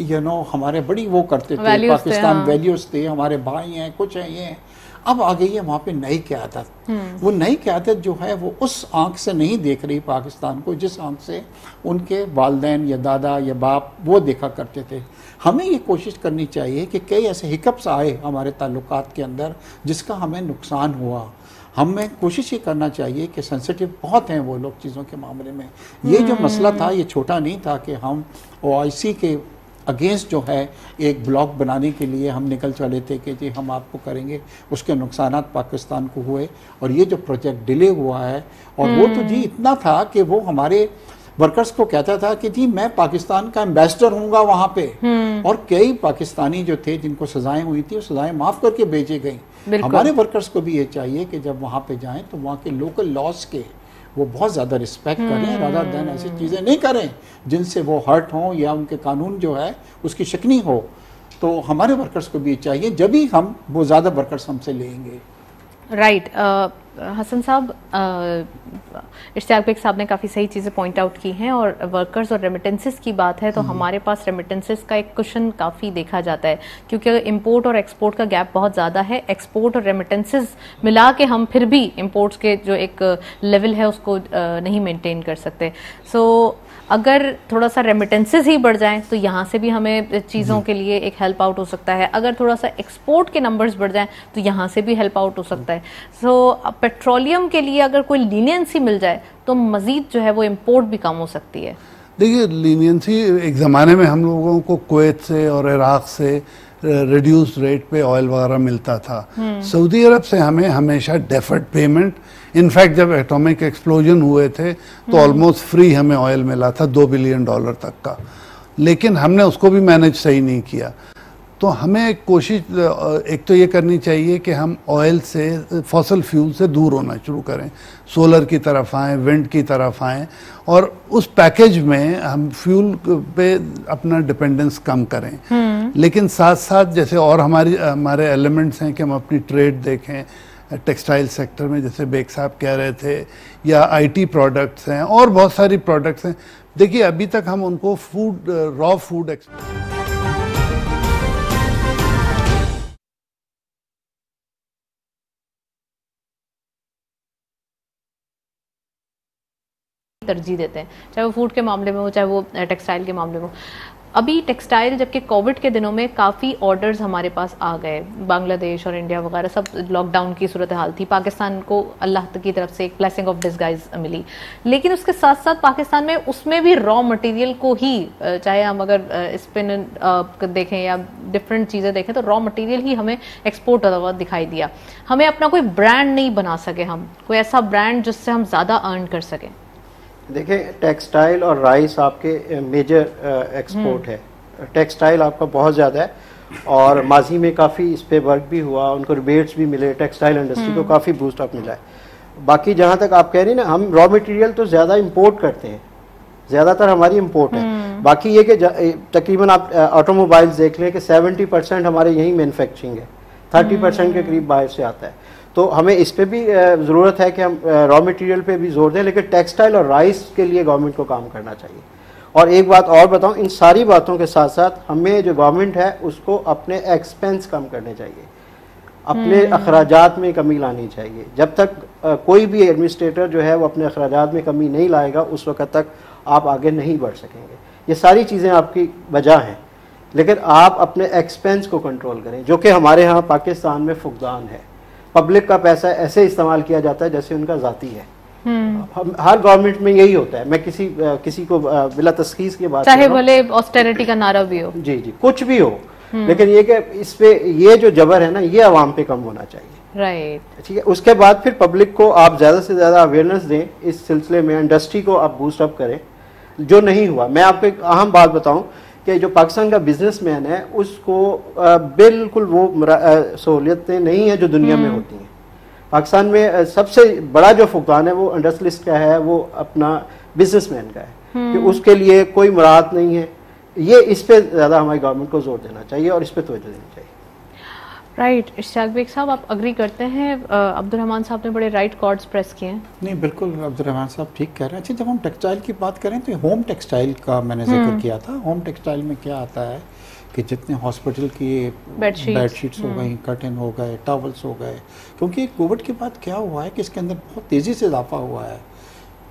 Speaker 3: यू नो हमारे बड़ी वो करते थे, पाकिस्तान वैल्यूज़ थे, हमारे भाई हैं, कुछ हैं, ये हैं। अब आ गई है वहाँ पे नई क़यादत। वो नई क़यादत जो है वो उस आंख से नहीं देख रही पाकिस्तान को जिस आंख से उनके वालिदैन या दादा या बाप वो देखा करते थे। हमें ये कोशिश करनी चाहिए कि कई ऐसे हिकअप्स आए हमारे ताल्लुकात के अंदर जिसका हमें नुकसान हुआ। हमें कोशिश ये करना चाहिए कि सेंसिटिव बहुत हैं वो लोग चीज़ों के मामले में। ये जो मसला था ये छोटा नहीं था कि हम OIC के अगेंस्ट जो है एक ब्लॉक बनाने के लिए हम निकल चले थे कि जी हम आपको करेंगे, उसके नुकसानात पाकिस्तान को हुए और ये जो प्रोजेक्ट डिले हुआ है। और वो तो जी इतना था कि वो हमारे वर्कर्स को कहता था कि जी मैं पाकिस्तान का एम्बेसडर हूँगा वहाँ पे, और कई पाकिस्तानी जो थे जिनको सजाएं हुई थी वो सजाएं माफ़ करके भेजे गई। हमारे वर्कर्स को भी ये चाहिए कि जब वहाँ पे जाएं तो वहाँ के लोकल लॉज के वो बहुत ज़्यादा रिस्पेक्ट करें, रादर देन ऐसी चीज़ें नहीं करें जिनसे वो हर्ट हों या उनके कानून जो है उसकी शिकनी हो। तो हमारे वर्कर्स को भी चाहिए, जब भी हम वो ज़्यादा वर्कर्स हमसे लेंगे।
Speaker 1: राइट हसन साहब, इश्तियाक बेग साहब ने काफ़ी सही चीज़ें पॉइंट आउट की हैं, और वर्कर्स और रेमिटेंसेस की बात है तो हमारे पास रेमिटेंसेस का एक कुशन काफ़ी देखा जाता है, क्योंकि इंपोर्ट और एक्सपोर्ट का गैप बहुत ज़्यादा है। एक्सपोर्ट और रेमिटेंसेस मिला के हम फिर भी इंपोर्ट्स के जो एक लेवल है उसको नहीं मेंटेन कर सकते। सो अगर थोड़ा सा रेमिटेंसेस ही बढ़ जाएं तो यहाँ से भी हमें चीज़ों के लिए एक हेल्प आउट हो सकता है। अगर थोड़ा सा एक्सपोर्ट के नंबर्स बढ़ जाएं तो यहाँ से भी हेल्प आउट हो सकता है। सो पेट्रोलियम के लिए अगर कोई लीनियंसी मिल जाए तो मज़ीद जो है वो इंपोर्ट भी कम हो सकती है।
Speaker 2: देखिए लीनियंसी एक ज़माने में हम लोगों को कुवैत से और इराक़ से रिड्यूस्ड रेट पे ऑयल वगैरह मिलता था। सऊदी अरब से हमें हमेशा डेफर्ड पेमेंट, इनफैक्ट जब एटॉमिक एक्सप्लोजन हुए थे तो ऑलमोस्ट फ्री हमें ऑयल मिला था $2 बिलियन तक का, लेकिन हमने उसको भी मैनेज सही नहीं किया। तो हमें एक कोशिश एक तो ये करनी चाहिए कि हम ऑयल से, फॉसल फ्यूल से दूर होना शुरू करें, सोलर की तरफ आएँ, विंड की तरफ आएँ, और उस पैकेज में हम फ्यूल पे अपना डिपेंडेंस कम करें। लेकिन साथ साथ जैसे और हमारे एलिमेंट्स हैं कि हम अपनी ट्रेड देखें, टेक्सटाइल सेक्टर में जैसे बेग साहब कह रहे थे, या IT प्रोडक्ट्स हैं और बहुत सारी प्रोडक्ट्स हैं। देखिए अभी तक हम उनको रॉ फूड
Speaker 1: तरजीह देते हैं, चाहे वो फूड के मामले में हो, चाहे वो टेक्सटाइल के मामले में हो। अभी टेक्सटाइल, जबकि कोविड के दिनों में काफ़ी ऑर्डर्स हमारे पास आ गए, बांग्लादेश और इंडिया वगैरह सब लॉकडाउन की सूरत हाल थी, पाकिस्तान को अल्लाह की तरफ से एक ब्लेसिंग ऑफ डिस्गाइज मिली। लेकिन उसके साथ साथ पाकिस्तान में उसमें भी रॉ मटेरियल को ही, चाहे हम अगर स्पिन देखें या डिफरेंट चीज़ें देखें, तो रॉ मटेरियल ही हमें एक्सपोर्ट होता हुआ दिखाई दिया। हमें अपना कोई ब्रांड नहीं बना सके, हम कोई ऐसा ब्रांड जिससे हम ज़्यादा अर्न कर सकें।
Speaker 4: देखिए टेक्सटाइल और राइस आपके मेजर एक्सपोर्ट है। टेक्सटाइल आपका बहुत ज़्यादा है और माजी में काफ़ी इस पे वर्क भी हुआ, उनको रिबेट्स भी मिले, टेक्सटाइल इंडस्ट्री को काफ़ी बूस्ट अप मिला है। बाकी जहाँ तक आप कह रही हैं ना, हम रॉ मटेरियल तो ज़्यादा इंपोर्ट करते हैं, ज़्यादातर हमारी इंपोर्ट है। बाकी ये कि तकरीबन आप ऑटोमोबाइल्स देख लें कि 70% हमारे यहीं मैन्युफैक्चरिंग है, 30% के करीब बाहर से आता है। तो हमें इस पे भी ज़रूरत है कि हम रॉ मटेरियल पे भी जोर दें, लेकिन टेक्सटाइल और राइस के लिए गवर्नमेंट को काम करना चाहिए। और एक बात और बताऊं, इन सारी बातों के साथ साथ हमें जो गवर्नमेंट है उसको अपने एक्सपेंस कम करने चाहिए, अपने अखराजात में कमी लानी चाहिए। जब तक कोई भी एडमिनिस्ट्रेटर जो है वो अपने अखराजात में कमी नहीं लाएगा, उस वक्त तक आप आगे नहीं बढ़ सकेंगे। ये सारी चीज़ें आपकी वजह हैं, लेकिन आप अपने एक्सपेंस को कंट्रोल करें, जो कि हमारे यहाँ पाकिस्तान में फुकदान है। पब्लिक का पैसा ऐसे इस्तेमाल किया जाता है जैसे उनका ज़ाती है। हर गवर्नमेंट में यही होता है। मैं किसी को बिला तस्खीस की बात,
Speaker 1: चाहे भले ऑस्टेरिटी का नारा भी हो,
Speaker 4: जी जी कुछ भी हो, लेकिन ये कि इस पे ये जो जबर है ना, ये आवाम पे कम होना चाहिए।
Speaker 1: राइट,
Speaker 4: ठीक है। उसके बाद फिर पब्लिक को आप ज़्यादा से ज़्यादा अवेयरनेस दें इस सिलसिले में, इंडस्ट्री को आप बूस्ट अप करें, जो नहीं हुआ। मैं आपको एक अहम बात बताऊं कि जो पाकिस्तान का बिजनेसमैन है उसको बिल्कुल वो सहूलियतें नहीं है जो दुनिया में होती हैं। पाकिस्तान में सबसे बड़ा जो फुकदान है वो इंडस्ट्रियलिस्ट का है, वो अपना बिजनेसमैन का है, कि उसके लिए कोई मुराद नहीं है। ये इस पे ज़्यादा हमारी गवर्नमेंट को जोर देना चाहिए और इस पे तवज्जो देनी चाहिए।
Speaker 1: राइट। इश्तियाक बेग साहब, आप अग्री करते हैं? अब्दुल रहमान साहब ने बड़े राइट कॉर्ड्स प्रेस किए हैं।
Speaker 3: नहीं, बिल्कुल अब्दुल रहमान साहब ठीक कह रहे हैं। अच्छा, जब हम टेक्सटाइल की बात करें तो होम टेक्सटाइल का मैंने जिक्र किया था। होम टेक्सटाइल में क्या आता है कि जितने हॉस्पिटल की बेडशीट्स हो गई, कर्टन हो गए, टॉवल्स हो गए, क्योंकि कोविड के बाद क्या हुआ है कि इसके अंदर बहुत तेज़ी से इजाफा हुआ है।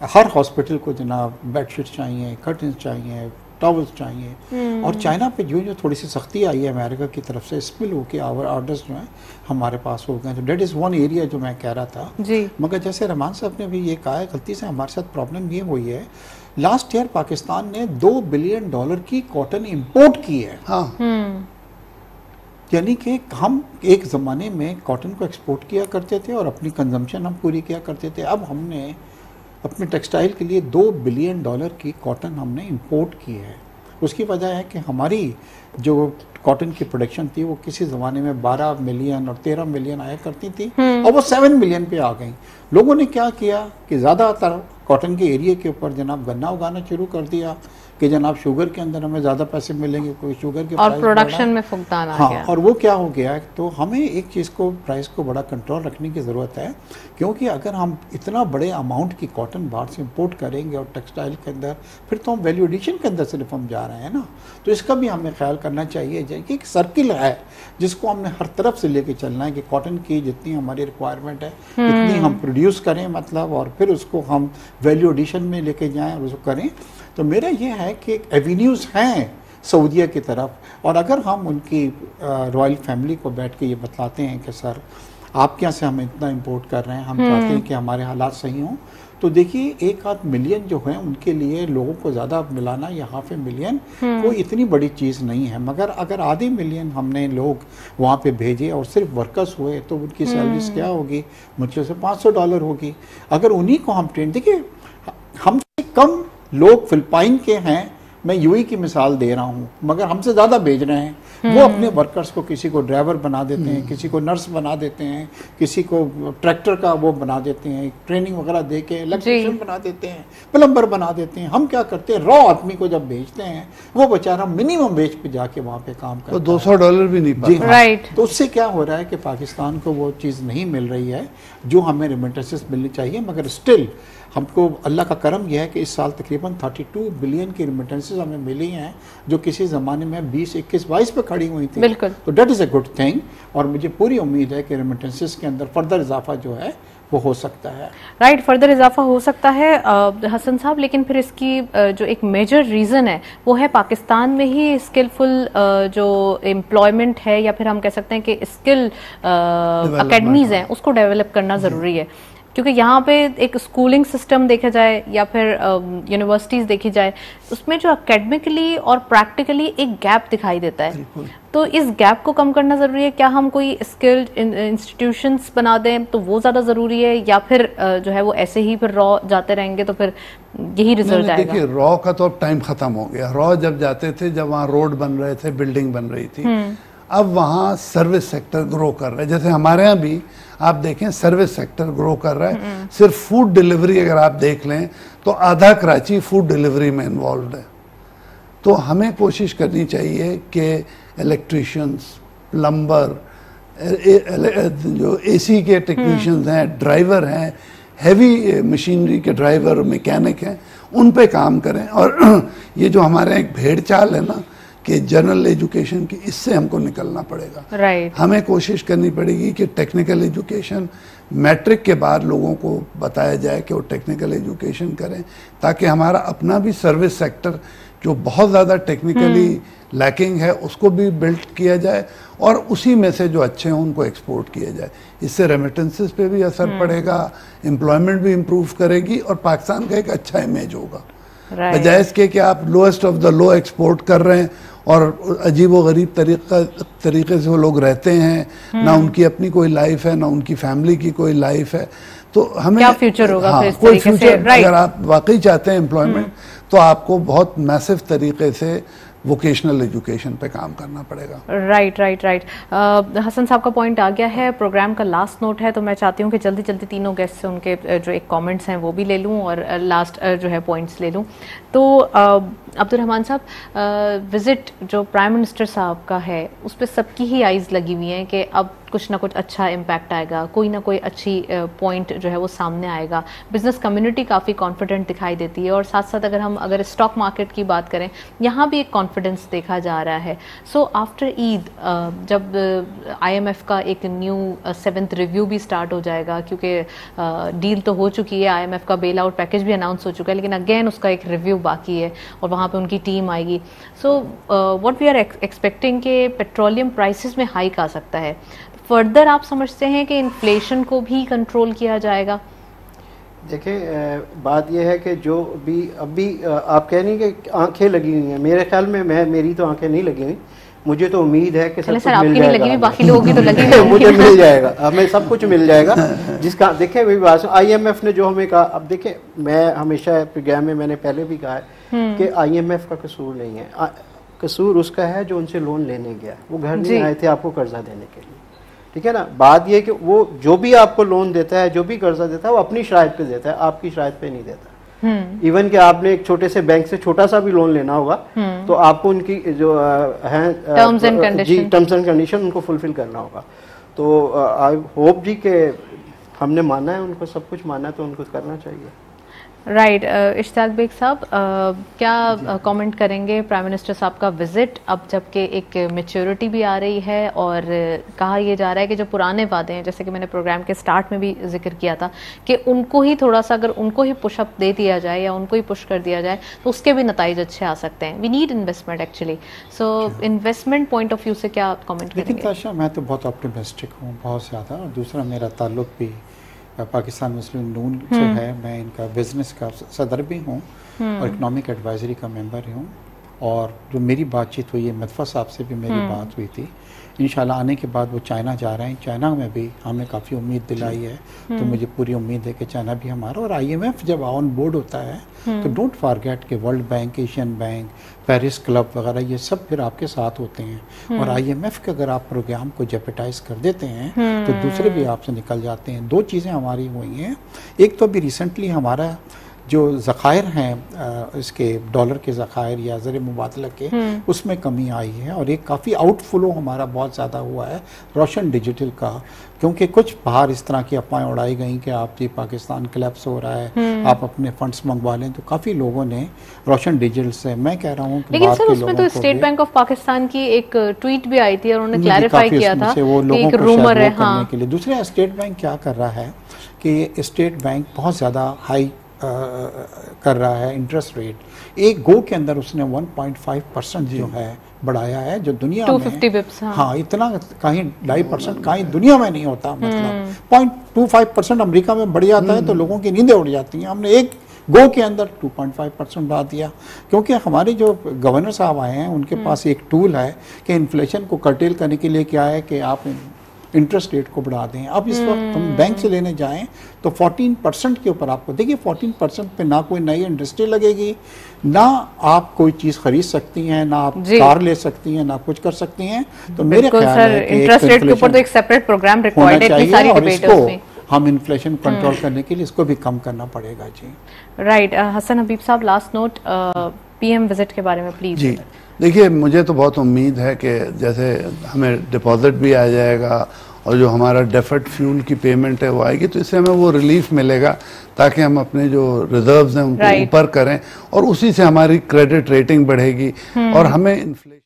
Speaker 3: हर हॉस्पिटल को जनाब बेडशीट्स चाहिए, कर्टन चाहिए, टॉवल्स चाहिए। और चाइना पे जो थोड़ी सी सख्ती आई है अमेरिका की तरफ से, स्पिल होके ऑर्डर्स जो हैं हमारे पास हो गए। तो डेट इज़ वन एरिया जो मैं कह रहा था जी। मगर जैसे रहमान साहब ने भी ये कहा है, गलती से हमारे साथ प्रॉब्लम ये हुई है, लास्ट ईयर पाकिस्तान ने $2 बिलियन की कॉटन इंपोर्ट की है। हाँ। यानी कि हम एक ज़माने में कॉटन को एक्सपोर्ट किया करते थे और अपनी कंजम्पशन हम पूरी किया करते थे। अब हमने अपने टेक्सटाइल के लिए $2 बिलियन की कॉटन हमने इंपोर्ट की है। उसकी वजह है कि हमारी जो कॉटन की प्रोडक्शन थी वो किसी ज़माने में 12 मिलियन और 13 मिलियन आया करती थी और वो 7 मिलियन पे आ गई। लोगों ने क्या किया कि ज़्यादातर कॉटन के एरिया के ऊपर जनाब गन्ना उगाना शुरू कर दिया कि जनाब शुगर के अंदर हमें ज़्यादा पैसे मिलेंगे, कोई शुगर के
Speaker 1: और प्रोडक्शन में फुकदान आ गया।
Speaker 3: और वो क्या हो गया, तो हमें एक चीज़ को, प्राइस को बड़ा कंट्रोल रखने की ज़रूरत है, क्योंकि अगर हम इतना बड़े अमाउंट की कॉटन बाहर से इंपोर्ट करेंगे और टेक्सटाइल के अंदर, फिर तो हम वैल्यू एडिशन के अंदर सिर्फ हम जा रहे हैं ना। तो इसका भी हमें ख्याल करना चाहिए कि एक सर्किल है जिसको हमने हर तरफ से लेके चलना है कि कॉटन की जितनी हमारी रिक्वायरमेंट है इतनी हम प्रोड्यूस करें, मतलब, और फिर उसको हम वैल्यू एडिशन में लेके जाएं और उसको करें। तो मेरा ये है कि एवेन्यूज़ हैं सऊदीया की तरफ, और अगर हम उनकी रॉयल फैमिली को बैठ के ये बतलाते हैं कि सर आपके यहाँ से हम इतना इंपोर्ट कर रहे हैं, हम चाहते हैं कि हमारे हालात सही हों, तो देखिए 1-8 मिलियन जो है उनके लिए लोगों को ज़्यादा मिलाना या ½ मिलियन कोई इतनी बड़ी चीज़ नहीं है। मगर अगर आधे मिलियन हमने लोग वहाँ पे भेजे और सिर्फ वर्कर्स हुए तो उनकी सैलरीज क्या होगी, मुझे से $500 होगी। अगर उन्हीं को हम ट्रेन, देखिए हमसे कम लोग फिलिपाइन के हैं, मैं यूएई की मिसाल दे रहा हूँ, मगर हमसे ज़्यादा भेज रहे हैं। वो अपने वर्कर्स को किसी को ड्राइवर बना देते हैं, किसी को नर्स बना देते हैं, किसी को ट्रैक्टर का वो बना देते हैं, ट्रेनिंग वगैरह दे के इलेक्ट्रिशियन बना देते हैं, प्लम्बर बना देते हैं। हम क्या करते हैं, रॉ आदमी को जब भेजते हैं वो बेचारा मिनिमम वेज पे जाके वहाँ पे काम करता है,
Speaker 2: $200 भी नहीं पाता।
Speaker 1: राइट।
Speaker 3: तो उससे क्या हो रहा है कि पाकिस्तान को वो चीज़ नहीं मिल रही है जो हमें रेमिटेंसेस मिलनी चाहिए। मगर स्टिल हमको अल्लाह का करम यह है कि इस साल तकरीबन 32 बिलियन की रेमिटेंसेस हमें मिली हैं, जो किसी ज़माने में 20, 21, 22 पे खड़ी हुई थी।
Speaker 1: बिल्कुल।
Speaker 3: तो that is a good thing, और मुझे पूरी उम्मीद है कि रेमिटेंसेस के अंदर फर्दर इजाफा जो है वो हो सकता है।
Speaker 1: राइट, फर्दर इजाफा हो सकता है हसन साहब, लेकिन फिर इसकी जो एक मेजर रीज़न है वो है पाकिस्तान में ही स्किलफुल जो एम्प्लॉयमेंट है, या फिर हम कह सकते हैं कि स्किल अकेडमीज़ हैं उसको डेवलप करना ज़रूरी है। क्योंकि यहाँ पे एक स्कूलिंग सिस्टम देखा जाए या फिर यूनिवर्सिटीज़ देखी जाए, उसमें जो एकेडमिकली और प्रैक्टिकली एक गैप दिखाई देता है। तो इस गैप को कम करना ज़रूरी है। क्या हम कोई स्किल्ड इंस्टीट्यूशंस बना दें तो वो ज़्यादा ज़रूरी है, या फिर जो है वो ऐसे ही फिर रॉ जाते रहेंगे तो फिर यही रिजल्ट आएगा?
Speaker 2: देखिए, रॉ का तो अब टाइम ख़त्म हो गया। रॉ जब जाते थे, जब वहाँ रोड बन रहे थे, बिल्डिंग बन रही थी, अब वहाँ सर्विस सेक्टर ग्रो कर रहा है। जैसे हमारे यहाँ भी आप देखें सर्विस सेक्टर ग्रो कर रहा है। सिर्फ फूड डिलीवरी अगर आप देख लें तो आधा कराची फूड डिलीवरी में इन्वॉल्व है। तो हमें कोशिश करनी चाहिए कि इलेक्ट्रिशियंस, प्लम्बर, जो एसी के टेक्नीशियंस हैं, ड्राइवर हैं, हैवी मशीनरी के ड्राइवर, मैकेनिक हैं, उन पे काम करें। और ये जो हमारे एक भेड़ चाल है ना कि जनरल एजुकेशन की, इससे हमको निकलना पड़ेगा।
Speaker 1: राइट।
Speaker 2: हमें कोशिश करनी पड़ेगी कि टेक्निकल एजुकेशन मैट्रिक के बाद लोगों को बताया जाए कि वो टेक्निकल एजुकेशन करें, ताकि हमारा अपना भी सर्विस सेक्टर जो बहुत ज़्यादा टेक्निकली लैकिंग है उसको भी बिल्ड किया जाए और उसी में से जो अच्छे हैं उनको एक्सपोर्ट किया जाए। इससे रेमिटेंसेस पे भी असर पड़ेगा, एम्प्लॉयमेंट भी इम्प्रूव करेगी और पाकिस्तान का एक अच्छा इमेज होगा। बजाय इसके कि आप lowest of the low export कर रहे हैं और अजीब व गरीब तरीके से वो लोग रहते हैं, ना उनकी अपनी कोई लाइफ है, ना उनकी फैमिली की कोई लाइफ है, तो हमें
Speaker 1: क्या फ्यूचर होगा?
Speaker 2: हाँ,
Speaker 1: फिर इस
Speaker 2: कोई
Speaker 1: तरीके
Speaker 2: फ्यूचर
Speaker 1: से,
Speaker 2: अगर आप वाकई चाहते हैं एम्प्लॉयमेंट, तो आपको बहुत मैसिव तरीके से वोकेशनल एजुकेशन पे काम करना पड़ेगा।
Speaker 1: राइट। हसन साहब का पॉइंट आ गया है। प्रोग्राम का लास्ट नोट है, तो मैं चाहती हूँ कि जल्दी जल्दी तीनों गेस्ट से उनके जो एक कमेंट्स हैं वो भी ले लूँ और लास्ट जो है पॉइंट्स ले लूँ। तो अब्दुल रहमान साहब, विजिट जो प्राइम मिनिस्टर साहब का है उस पर सबकी ही आइज़ लगी हुई हैं कि अब कुछ ना कुछ अच्छा इम्पैक्ट आएगा, कोई ना कोई अच्छी पॉइंट जो है वो सामने आएगा। बिजनेस कम्युनिटी काफ़ी कॉन्फिडेंट दिखाई देती है और साथ साथ अगर स्टॉक मार्केट की बात करें, यहाँ भी एक कॉन्फिडेंस देखा जा रहा है। सो आफ्टर ईद जब IMF का एक न्यू 7th रिव्यू भी स्टार्ट हो जाएगा, क्योंकि डील तो हो चुकी है, IMF का बेल आउट पैकेज भी अनाउंस हो चुका है, लेकिन अगेन उसका एक रिव्यू बाकी है और वहाँ पे उनकी टीम आएगी। So what we are expecting कि पेट्रोलियम प्राइसेस में हाइक आ सकता है। फर्दर आप समझते हैं कि इन्फ्लेशन को भी कंट्रोल किया जाएगा?
Speaker 4: देखिए, बात यह है कि जो भी अभी आप कह रही हैं कि आंखें लगी हुई हैं, मेरे ख्याल में मेरी तो आंखें नहीं लगी हुई। मुझे तो उम्मीद है कि सब कुछ मिल जाएगा। लगी हुई, बाकी लोगों की तो लगी हुई मुझे मिल जाएगा, हमें सब कुछ मिल जाएगा जिसका देखें वही बात। IMF ने जो हमें कहा, अब देखें, मैं हमेशा प्रोग्राम में मैंने पहले भी कहा है कि IMF का कसूर नहीं है, कसूर उसका है जो उनसे लोन लेने गया। वो घर नहीं आए थे आपको कर्जा देने के लिए, ठीक है ना। बात यह कि वो जो भी आपको लोन देता है, जो भी कर्जा देता है, वो अपनी शराइत पे देता है, आपकी शराइत पे नहीं देता। इवन कि आपने एक छोटे से बैंक से छोटा सा भी लोन लेना होगा तो आपको उनकी जो है टर्म्स एंड कंडीशन उनको फुलफिल करना होगा। तो आई होप जी कि हमने माना है, उनको सब कुछ माना है, तो उनको करना चाहिए।
Speaker 1: राइट। इश्तियाक बेग साहब, क्या कमेंट करेंगे प्राइम मिनिस्टर साहब का विजिट, अब जबकि एक मैच्योरिटी भी आ रही है और कहा यह जा रहा है कि जो पुराने वादे हैं, जैसे कि मैंने प्रोग्राम के स्टार्ट में भी जिक्र किया था कि उनको ही थोड़ा सा, अगर उनको ही पुशअप दे दिया जाए या उनको ही पुश कर दिया जाए तो उसके भी नतीजे अच्छे आ सकते हैं। We need investment actually. So investment point of view से क्या कमेंट करेंगे?
Speaker 3: लेकिन ताशा, मैं तो बहुत ऑप्टिमिस्टिक हूँ, बहुत ज़्यादा। और दूसरा, मेरा ताल्लुक भी पाकिस्तान मुस्लिम नून से है। मैं इनका बिजनेस का सदर भी हूँ और इकनॉमिक एडवाइजरी का मेंबर हूँ। और जो मेरी बातचीत हुई है, मदफा साहब से भी मेरी बात हुई थी। इंशाल्लाह आने के बाद वो चाइना जा रहे हैं, चाइना में भी हमें काफ़ी उम्मीद दिलाई है। तो मुझे पूरी उम्मीद है कि चाइना भी हमारा, और IMF जब ऑन बोर्ड होता है तो डोंट फॉरगेट कि world bank, Asian bank, Paris club वगैरह, ये सब फिर आपके साथ होते हैं। और IMF के अगर आप प्रोग्राम को जेपेटाइज कर देते हैं तो दूसरे भी आपसे निकल जाते हैं। दो चीज़ें हमारी हुई हैं। एक तो अभी रिसेंटली हमारा जो ज़खायर हैं, इसके डॉलर के ज़खायर या ज़र मुबादला के, उसमें कमी आई है। और एक काफ़ी आउटफ्लो हमारा बहुत ज़्यादा हुआ है रोशन डिजिटल का, क्योंकि कुछ बाहर इस तरह की अफवाहें उड़ाई गई कि आप जी पाकिस्तान कोलैप्स हो रहा है, आप अपने फंड्स मंगवा लें। तो काफ़ी लोगों ने रोशन डिजिटल से, मैं कह रहा हूँ,
Speaker 1: लेकिन सर उसमें तो स्टेट बैंक ऑफ पाकिस्तान की एक ट्वीट भी आई थी और उन्होंने क्लैरिफाई किया था कि एक रूमर है। करने के लिए दूसरे, स्टेट बैंक क्या कर रहा है कि स्टेट बैंक बहुत ज़्यादा हाई
Speaker 3: कर रहा है इंटरेस्ट रेट। एक गो के अंदर उसने 1.5% जो है बढ़ाया है, जो दुनिया
Speaker 1: 250 बिप्स,
Speaker 3: हाँ, इतना कहीं 2.5% कहीं दुनिया में नहीं होता। मतलब 0.25% अमेरिका में बढ़ जाता है तो लोगों की नींदें उड़ जाती हैं। हमने एक गो के अंदर 2.5% बढ़ा दिया, क्योंकि हमारे जो गवर्नर साहब आए हैं उनके पास एक टूल है कि इन्फ्लेशन को कर्टेल करने के लिए क्या है कि आप इंटरेस्ट रेट को बढ़ा दें। अब इस वक्त हम बैंक से लेने जाएं तो 14% के ऊपर आपको, देखिए 14% पे ना कोई नई इंडस्ट्री लगेगी, ना आप कोई चीज़ खरीद सकती हैं, ना आप कार ले सकती हैं, ना कुछ कर सकती हैं। तो मेरे ख्याल है कि
Speaker 1: इंटरेस्ट रेट के ऊपर तो एक सेपरेट प्रोग्राम रिक्वायर्ड है, इतनी सारी डिबेट है उसमें।
Speaker 3: हम इन्फ्लेशन कंट्रोल करने के लिए इसको भी कम करना पड़ेगा। जी
Speaker 1: राइट। हसन हबीब साहब, लास्ट नोट PM विजिट के बारे में प्लीज।
Speaker 2: जी देखिए, मुझे तो बहुत उम्मीद है कि जैसे हमें डिपॉजिट भी आ जाएगा और जो हमारा डेफर्ड फ्यूल की पेमेंट है वो आएगी, तो इससे हमें वो रिलीफ मिलेगा ताकि हम अपने जो रिजर्व्स हैं उनको ऊपर करें और उसी से हमारी क्रेडिट रेटिंग बढ़ेगी और हमें इन्फ्लेशन